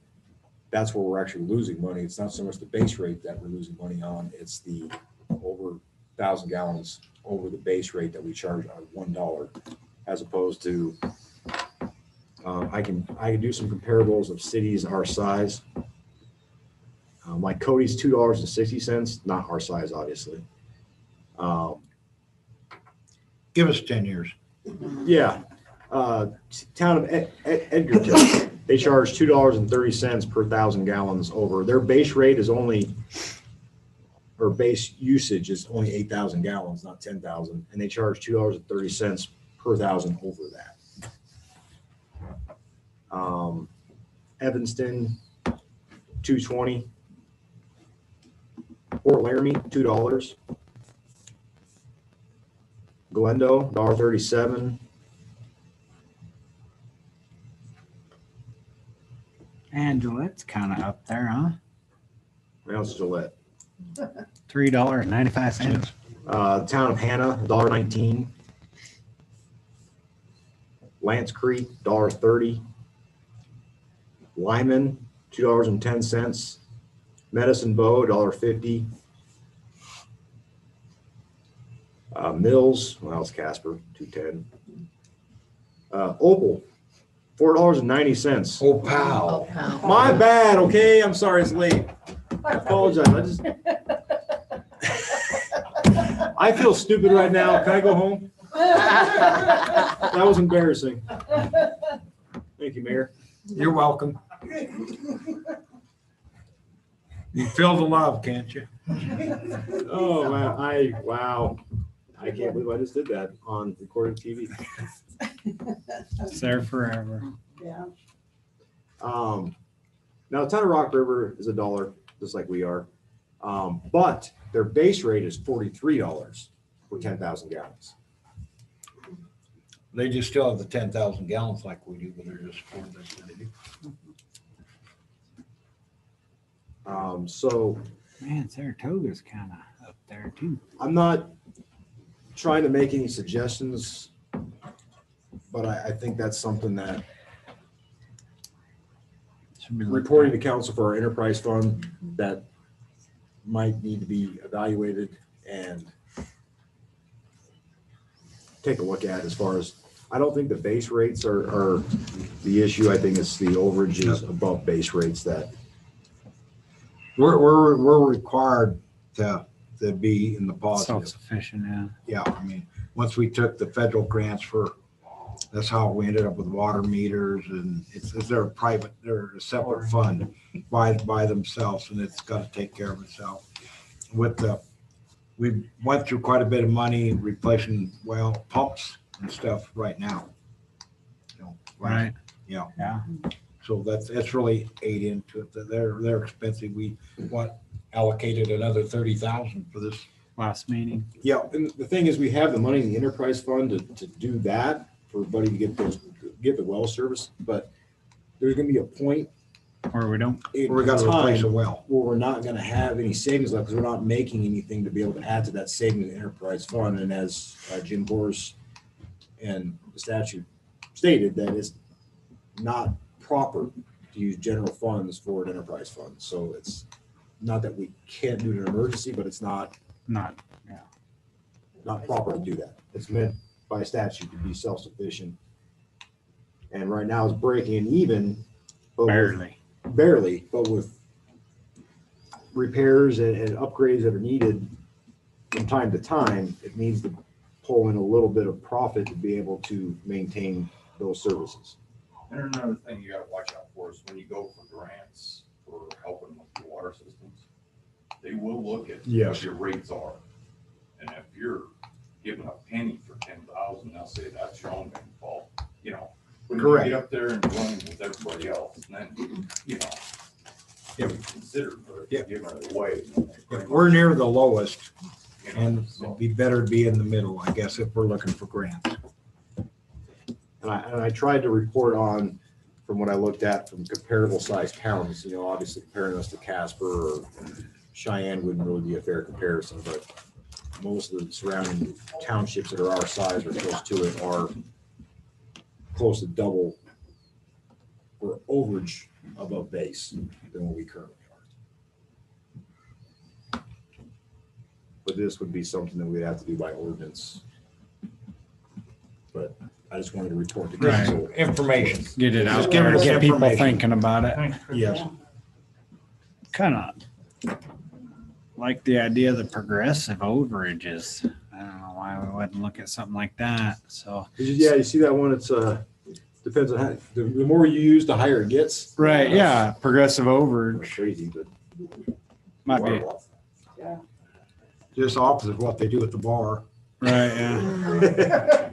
That's where we're actually losing money. It's not so much the base rate that we're losing money on, it's the over 1,000 gallons over the base rate that we charge on $1, as opposed to I can do some comparables of cities our size. Like Cody's $2.60, not our size, obviously. Give us 10 years. Yeah. Town of Edgerton, they charge $2.30 per 1,000 gallons over. Their base rate is only or base usage is only 8,000 gallons, not 10,000, and they charge $2.30 per thousand over that. Evanston, $2.20. Fort Laramie, $2. Glendo, $1.37. And Gillette's kind of up there, huh? Rounds Gillette. $3.95. Town of Hannah, $1.19. Lance Creek, $1.30. Lyman, $2.10. Medicine Bow, $1.50. Mills, well, it's Casper, $2.10. Opal, $4.90. Oh, pal. My bad, okay? I'm sorry it's late. I apologize. I feel stupid right now. Can I go home? That was embarrassing. Thank you, Mayor. You're welcome. You feel the love, can't you? Oh, wow. Wow. I can't believe I just did that on recorded TV. It's there forever. Yeah. Now, the town of Rock River is $1, just like we are. But their base rate is $43 for 10,000 gallons. They just still have the 10,000 gallons like we do, but they're just for this. So Man, Saratoga's kind of up there too. I'm not trying to make any suggestions, but I think that's something that reporting to council for our enterprise fund that might need to be evaluated and take a look at as far as, I don't think the base rates are the issue. I think it's the overages above base rates that We're required to be in the positive. Self-sufficient, yeah. Yeah, I mean, once we took the federal grants that's how we ended up with water meters, and they're a private, they're a separate fund by themselves, and it's got to take care of itself. We went through quite a bit of money replacing pumps and stuff right now. Right. Yeah. Yeah. So that's really ate into it. They're expensive. We allocated another 30,000 for this last meeting. Yeah, and the thing is, we have the money in the enterprise fund to do that for everybody to get the well service, but there's gonna be a point where we don't. We got to replace a well. Where we're not gonna have any savings left because we're not making anything to be able to add to that savings in the enterprise fund. And as Jim Gores and the statute stated, that is not proper to use general funds for an enterprise fund. So it's not that we can't do it in an emergency, but it's not proper to do that. It's meant by statute to be self-sufficient. And right now it's breaking even. But barely, but with repairs and upgrades that are needed from time to time, it needs to pull in a little bit of profit to be able to maintain those services. And another thing you gotta watch out for is when you go for grants for helping with the water systems, they will look at what your rates are. And if you're giving a penny for 10,000, they'll say that's your own fault, When you get up there and running with everybody else, and then, consider giving it away. We're near the lowest, and it'd be better to be in the middle, I guess, if we're looking for grants. And I tried to report on, from what I looked at, from comparable sized towns, obviously comparing us to Casper or Cheyenne wouldn't really be a fair comparison, but most of the surrounding townships that are our size or close to it are close to double or overage above base than what we currently are. But this would be something that we'd have to do by ordinance. But I just wanted to report to council. Information. Get it out there to get people thinking about it. Yes. Kind of like the idea of the progressive overages. I don't know why we wouldn't look at something like that. So yeah, you see that one. It's depends on how the more you use, the higher it gets. Right. Yeah. Progressive overage. Crazy, but might be. Yeah. Just opposite of what they do at the bar. Right, yeah.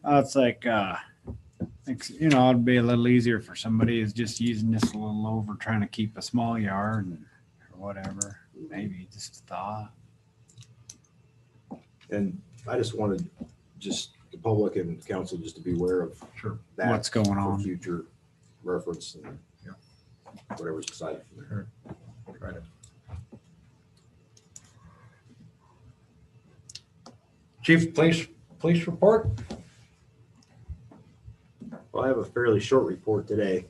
It's like, you know, it'd be a little easier for somebody who's just using this a little over, trying to keep a small yard and or whatever. Maybe just a thought. And I just wanted just the public and council just to be aware of that. What's going for on. future reference and whatever's decided from there. Right. Chief, police report? Well, I have a fairly short report today.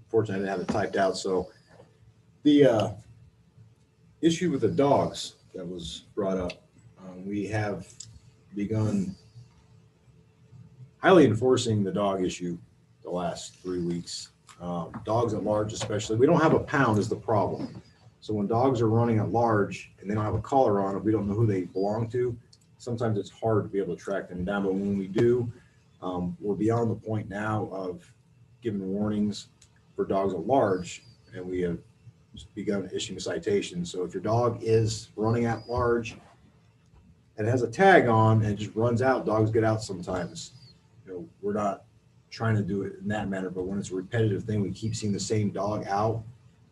Fortunately, I didn't have it typed out. So the issue with the dogs that was brought up, we have begun highly enforcing the dog issue the last 3 weeks. Dogs at large especially. We don't have a pound is the problem. So when dogs are running at large and they don't have a collar on, we don't know who they belong to. Sometimes it's hard to be able to track them down, but when we do, we're beyond the point now of giving warnings for dogs at large, and we have begun issuing citations. So if your dog is running at large and it has a tag on and it just runs out, dogs get out sometimes. You know, we're not trying to do it in that manner, but when it's a repetitive thing, we keep seeing the same dog out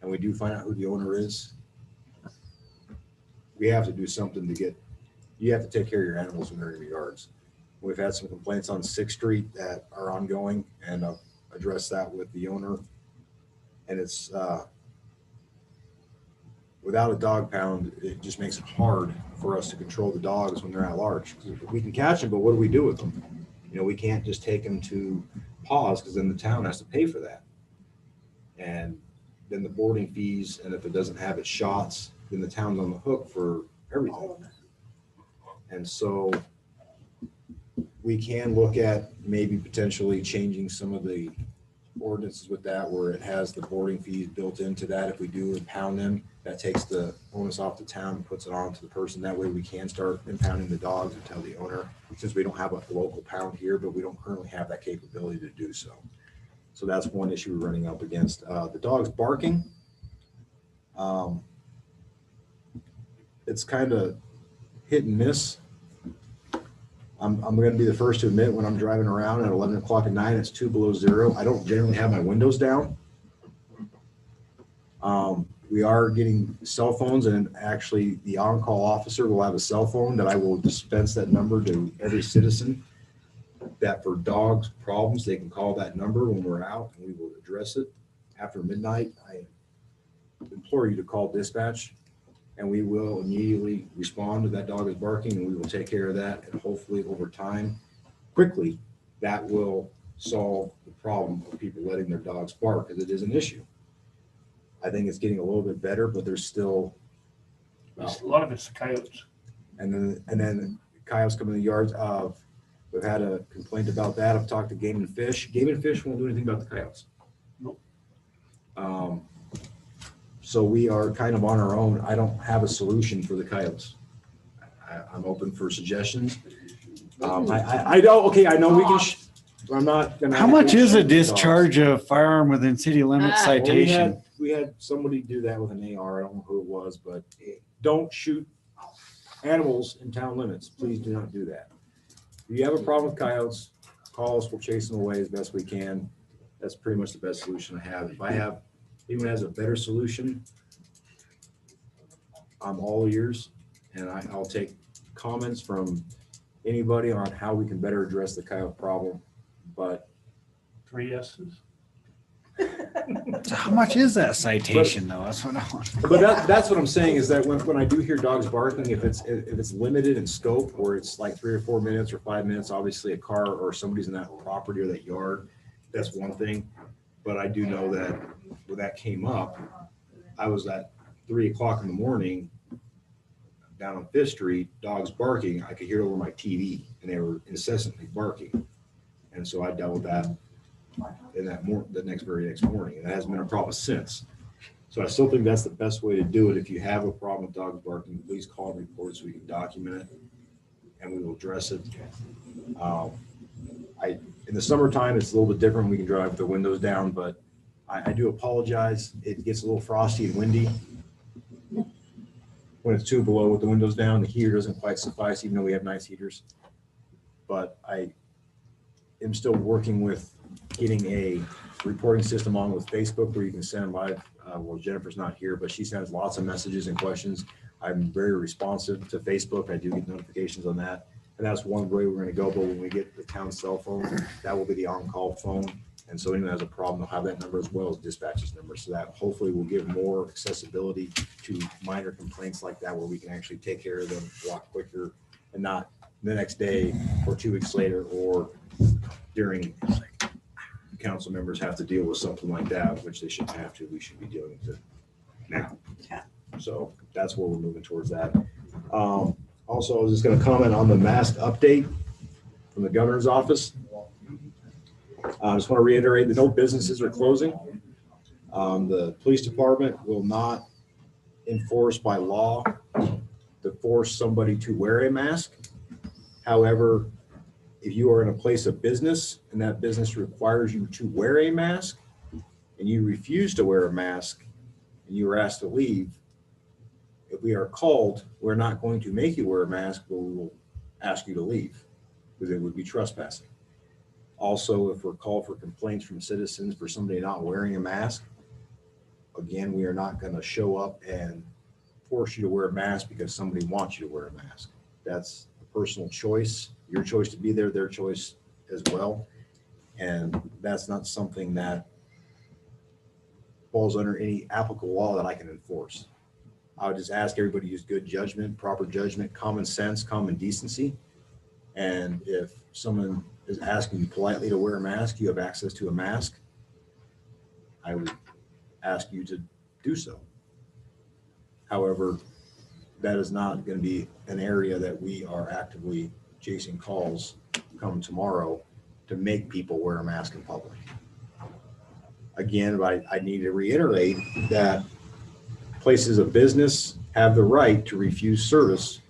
and we do find out who the owner is, we have to do something to get, you have to take care of your animals when they're in your yards. We've had some complaints on 6th Street that are ongoing, and I'll address that with the owner. And it's, without a dog pound, it just makes it hard for us to control the dogs when they're at large. We can catch them, but what do we do with them? You know, we can't just take them to paws because then the town has to pay for that. And then the boarding fees, and if it doesn't have its shots, then the town's on the hook for everything. And so we can look at maybe potentially changing some of the ordinances with that, where it has the boarding fees built into that. If we do impound them, that takes the onus off the town and puts it on to the person. That way we can start impounding the dogs and tell the owner, since we don't have a local pound here, but we don't currently have that capability to do so. So that's one issue we're running up against. The dogs barking. It's kind of hit and miss. I'm going to be the first to admit, when I'm driving around at 11 o'clock at night, it's 2 below zero. I don't generally have my windows down. We are getting cell phones, and actually the on-call officer will have a cell phone that I will dispense that number to every citizen, that for dogs problems, they can call that number when we're out and we will address it. After midnight, I implore you to call dispatch, and we will immediately respond to that dog is barking, and we will take care of that. And hopefully over time, quickly, that will solve the problem of people letting their dogs bark, because it is an issue. I think it's getting a little bit better, but there's still A lot of it's coyotes. And then coyotes come in the yards. We've had a complaint about that. I've talked to Game and Fish. Game and Fish won't do anything about the coyotes. Nope. So we are kind of on our own. I don't have a solution for the coyotes. I'm open for suggestions. I know. Okay, I know we can. I'm not gonna. How much is a discharge of firearm within city limits citation? We had somebody do that with an AR. I don't know who it was, but don't shoot animals in town limits. Please do not do that. If you have a problem with coyotes, call us. We'll chase them away as best we can. That's pretty much the best solution I have. If anyone has a better solution, I'm all ears, and I'll take comments from anybody on how we can better address the coyote problem. But 3 S's. So how much is that citation, though? That's what I want. But that's what I'm saying, is that when I do hear dogs barking, if it's limited in scope, or it's like 3 or 4 minutes or 5 minutes, obviously a car or somebody's in that property or that yard, that's one thing. But I do know that when that came up, I was at 3 o'clock in the morning down on 5th Street, dogs barking. I could hear it over my TV, and they were incessantly barking. And so I dealt with that the very next morning, and it hasn't been a problem since. So I still think that's the best way to do it. If you have a problem with dogs barking, please call and report so we can document it, and we will address it. In the summertime, it's a little bit different. We can drive with the windows down, but I do apologize. It gets a little frosty and windy. when it's 2 below with the windows down, the heater doesn't quite suffice, even though we have nice heaters. But I am still working with getting a reporting system on with Facebook where you can send live. Well, Jennifer's not here, but she sends lots of messages and questions. I'm very responsive to Facebook. I do get notifications on that. And that's one way we're going to go. But when we get the town cell phone, that will be the on-call phone. And so anyone has a problem, they'll have that number as well as dispatch's number. So that hopefully will give more accessibility to minor complaints like that, where we can actually take care of them a lot quicker and not the next day or 2 weeks later or during council members have to deal with something like that, which they shouldn't have to. We should be dealing with it now. Yeah. So that's where we're moving towards that. Also, I was just going to comment on the mask update from the governor's office. I just want to reiterate that no businesses are closing. The police department will not enforce by law to force somebody to wear a mask. However, if you are in a place of business and that business requires you to wear a mask and you refuse to wear a mask and you are asked to leave, if we are called, we're not going to make you wear a mask, but we will ask you to leave because it would be trespassing. Also, if we're called for complaints from citizens for somebody not wearing a mask, again, we are not going to show up and force you to wear a mask because somebody wants you to wear a mask. That's a personal choice, your choice to be there, their choice as well. And that's not something that falls under any applicable law that I can enforce. I would just ask everybody to use good judgment, proper judgment, common sense, common decency. And if someone is asking you politely to wear a mask, you have access to a mask, I would ask you to do so. However, that is not going to be an area that we are actively chasing calls come tomorrow to make people wear a mask in public. Again, I need to reiterate that places of business have the right to refuse service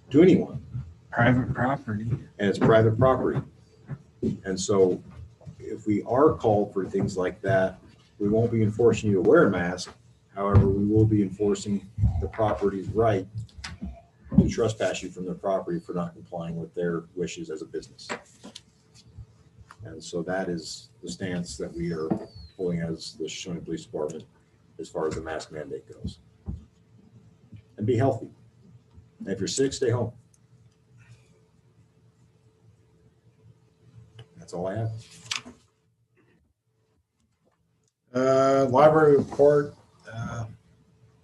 to anyone. Private property. And it's private property. And so if we are called for things like that, we won't be enforcing you to wear a mask. However, we will be enforcing the property's right to trespass you from their property for not complying with their wishes as a business. And so that is the stance that we are pulling as the Shoshoni Police Department as far as the mask mandate goes. And be healthy. And if you're sick, stay home. That's all I have. Library report,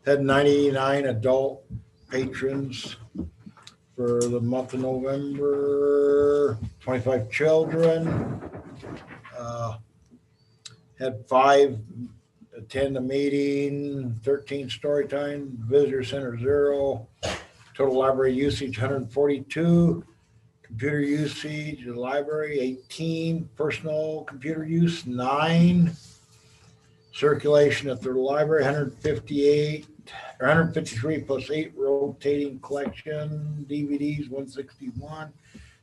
had 99 adult patrons for the month of November, 25 children. Had 5 attend the meeting, 13 story time, visitor center 0, total library usage 142, computer usage in the library 18, personal computer use 9, circulation at the library 158 or 153 plus 8 rotating collection, DVDs 161,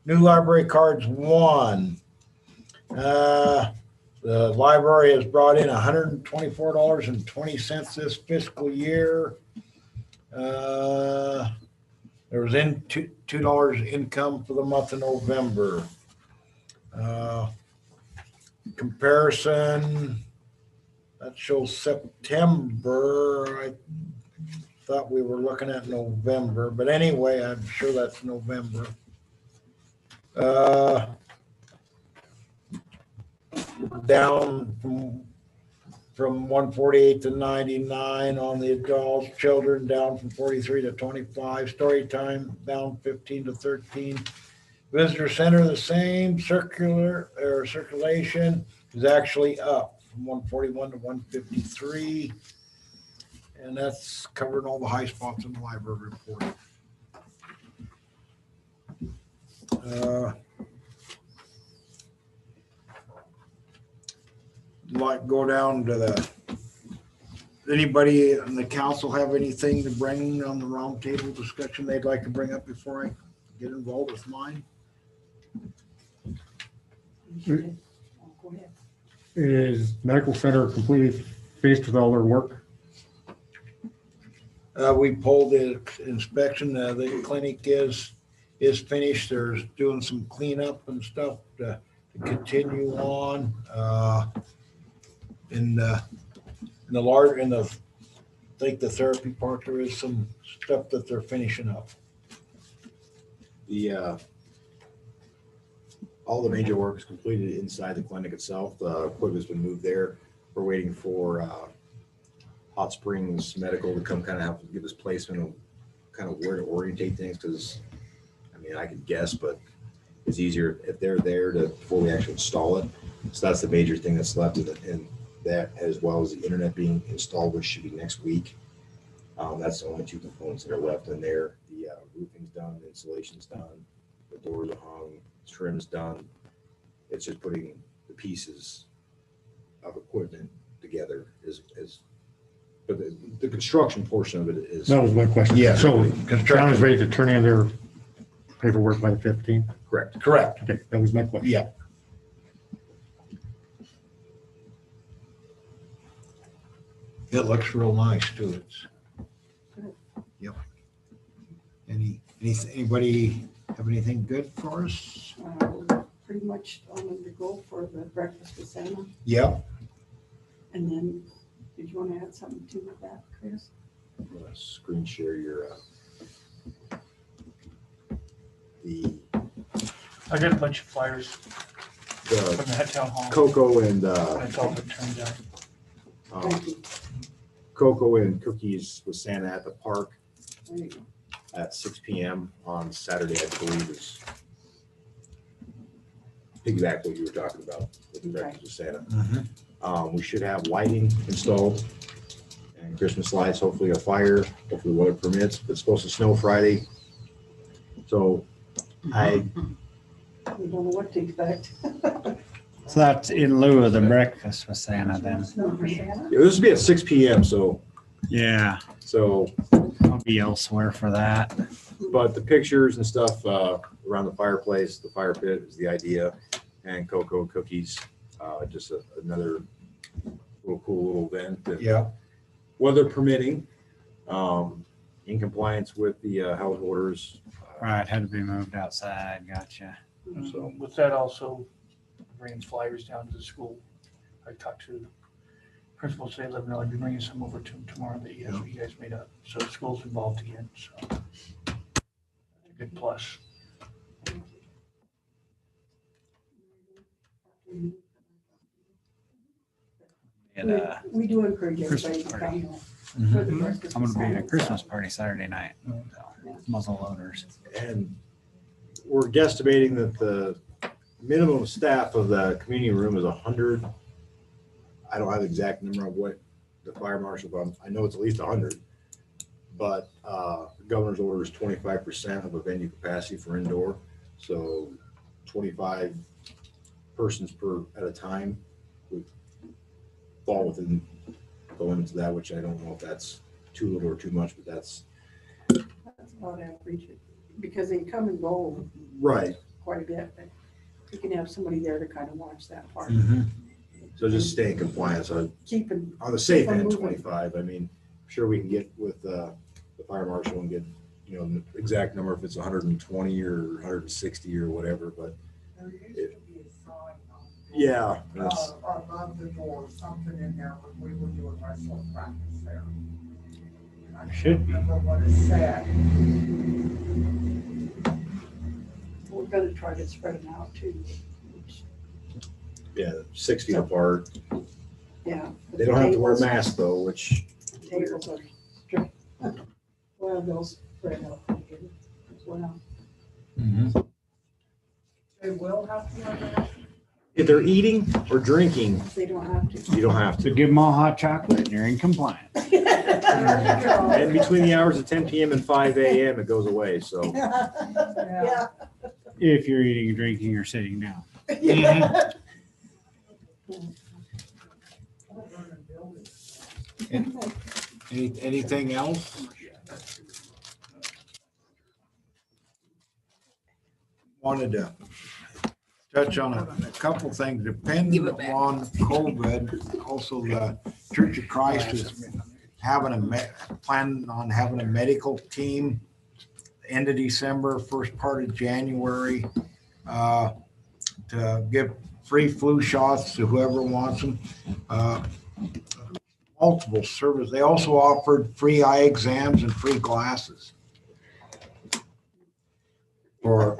new library cards 1. The library has brought in $124.20 this fiscal year. There was $2 income for the month of November. Comparison, that shows September. I thought we were looking at November, but anyway, I'm sure that's November. Down from 148 to 99 on the adults, children down from 43 to 25, story time down 15 to 13. Visitor center the same, circulation is actually up from 141 to 153. And that's covering all the high spots in the library report. Like go down to the, anybody in the council have anything to bring on the roundtable discussion they'd like to bring up before I get involved with mine? Is medical center completely finished with all their work? We pulled the inspection. The clinic is finished. There's doing some cleanup and stuff to continue on. In the I think the therapy part, there is some stuff that they're finishing up. All the major work is completed inside the clinic itself. The equipment's been moved there. We're waiting for Hot Springs Medical to come kind of help give us placement of kind of where to orientate things, because I mean, I could guess, but it's easier if they're there before we actually install it. So that's the major thing that's left in it, and that, as well as the internet being installed, which should be next week. That's the only two components that are left in there. The roofing's done, the insulation's done, the doors are hung, trim's done. It's just putting the pieces of equipment together but the construction portion of it is. That was my question. Yeah. So town is ready to turn in their paperwork by the 15th? Correct. Correct. Okay, that was my question. Yeah. It looks real nice too. Yep. Anybody have anything good for us? Pretty much on the go for the breakfast with Santa. Yep. And then, did you want to add something to that, Chris? I'm gonna screen share your I got a bunch of flyers from the town hall. cocoa and That's all it turns out. cocoa and cookies with Santa at the park There you go. at 6 p.m. on Saturday, I believe, is piggyback what you were talking about with the breakfast with Santa. We should have lighting installed and Christmas lights, hopefully a fire, hopefully weather permits. But it's supposed to snow Friday. So We don't know what to expect. So that's in lieu of the breakfast with Santa then. Snow for Santa? this will be at 6 p.m. So Yeah, so I'll be elsewhere for that. but the pictures and stuff around the fireplace, the fire pit is the idea, and cocoa cookies, just another cool little event. that, Yeah. weather permitting, in compliance with the health orders. Right, had to be moved outside, gotcha. So With that also, bringing flyers down to the school. I talked to the principal today, let them know I'd be bringing some over to them tomorrow that you guys made up. So the school's involved again, so. A good plus. And, We do encourage everybody Christmas to party. come. Mhm. For the breakfast I'm gonna be at a Santa. Christmas party Saturday night, so, muzzle loaders. and we're guesstimating that the minimum staff of the community room is 100. I don't have the exact number of what the fire marshal, but I know it's at least 100. But the governor's order is 25% of a venue capacity for indoor. So 25 persons at a time would fall within the limits of that, which I don't know if that's too little or too much, but that's That's about average, because they come and go right. quite a bit, but you can have somebody there to kind of watch that part. So just stay in compliance. Keeping. On the safe keep 'em end, moving. 25. I mean, sure we can get with the fire marshal and get, the exact number if it's 120 or 160 or whatever, but There used to be a sign yeah, that's, above the door, something in there when we were doing wrestling practice there. And I Should be. can't remember what it said. We're gonna try to spread them out too. yeah, 6 feet apart. Yeah. They don't have to wear masks though, which Tables are strict. Well, they'll spread out pretty good as well. They will have to wear that. if they're eating or drinking, They don't have to. you don't have So to. give them all hot chocolate and you're in compliance. And between the hours of 10 p.m. and 5 a.m. it goes away. So Yeah. If you're eating, drinking, or sitting down. Yeah. Anything else? Wanted to touch on a couple things, depending on COVID. Also, the Church of Christ is planning on having a medical team end of December, first part of January, to give free flu shots to whoever wants them. Multiple services. They also offered free eye exams and free glasses for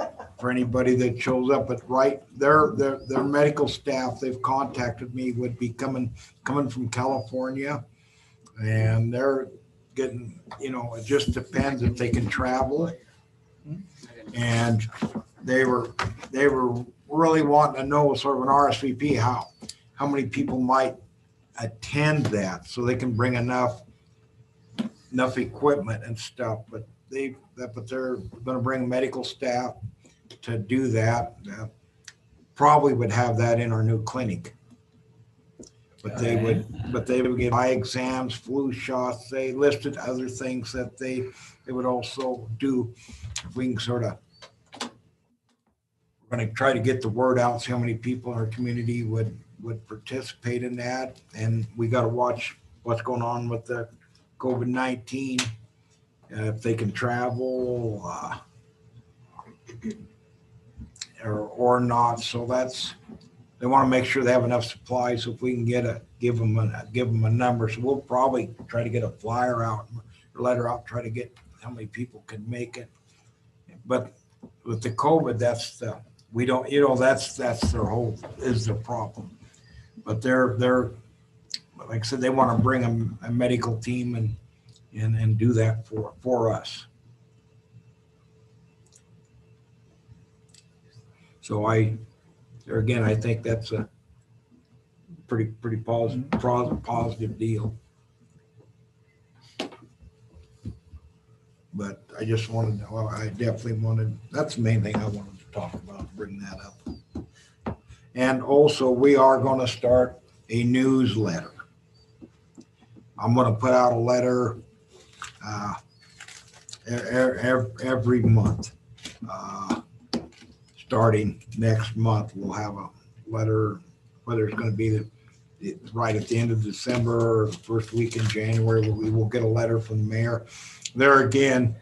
anybody that shows up. But their medical staff, they've contacted me, would be coming from California, and they're getting, it just depends if they can travel. And they were really wanting to know, sort of an RSVP, how many people might attend that, so they can bring enough equipment and stuff. But they're going to bring medical staff to do that. Probably would have that in our new clinic. But they would give eye exams, flu shots. They listed other things that they would also do. If we can sort of, we're going to try to get the word out, see how many people in our community would participate in that. And we got to watch what's going on with the COVID-19, if they can travel or not. So they want to make sure they have enough supplies. So if we can give them a number. So we'll probably try to get a flyer out, or letter out, try to get how many people can make it. But with the COVID, that's their whole is the problem. But they're like I said, they want to bring a medical team and do that for us. So I think that's a pretty positive deal. But I just wanted that's the main thing I wanted to talk about, bring that up. And also, we are going to start a newsletter. I'm going to put out a letter every month. Starting next month, we'll have a letter, whether it's going to be right at the end of December or the first week in January. We will get a letter from the mayor. There again,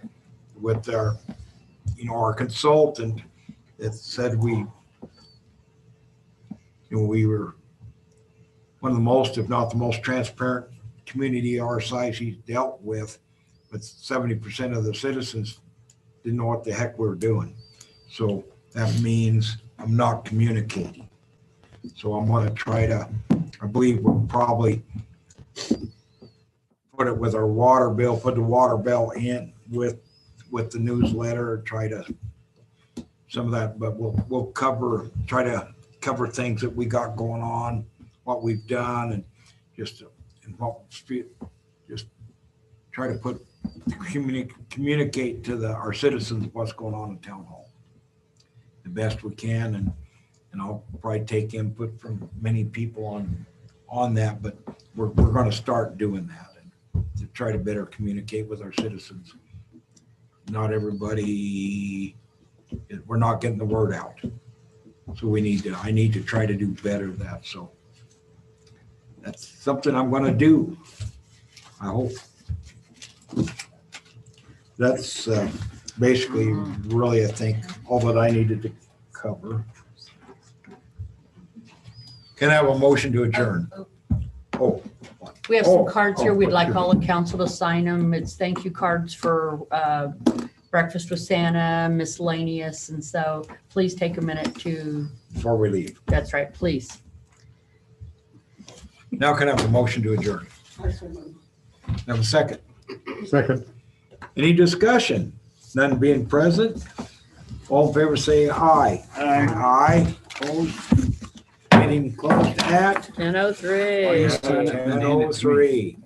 with our consultant, that said we were one of the most, if not the most transparent community our size he's dealt with. But 70% of the citizens didn't know what the heck we were doing. So that means I'm not communicating. So I'm going to try to, I believe we'll probably put it with our water bill, put the water bill in with the newsletter, try to some of that, but we'll try to cover things that we got going on, what we've done, and just try to communicate to our citizens what's going on in town hall the best we can, and I'll probably take input from many people on that, but we're going to start doing that and to try to better communicate with our citizens. Not everybody, we're not getting the word out, so I need to try to do better at that. So that's something I'm going to do, I hope. That's basically really, I think, all that I needed to cover. Can I have a motion to adjourn? Oh. We have some cards here. We'd like all the council to sign them. It's thank you cards for Breakfast with Santa, miscellaneous. And so please take a minute to. Before we leave. That's right, please. Now can I have a motion to adjourn? Have a second. Second. Any discussion? None being present. All in favor say aye. Aye. Aye. Opposed? Meeting closed at 10:03. 10:03.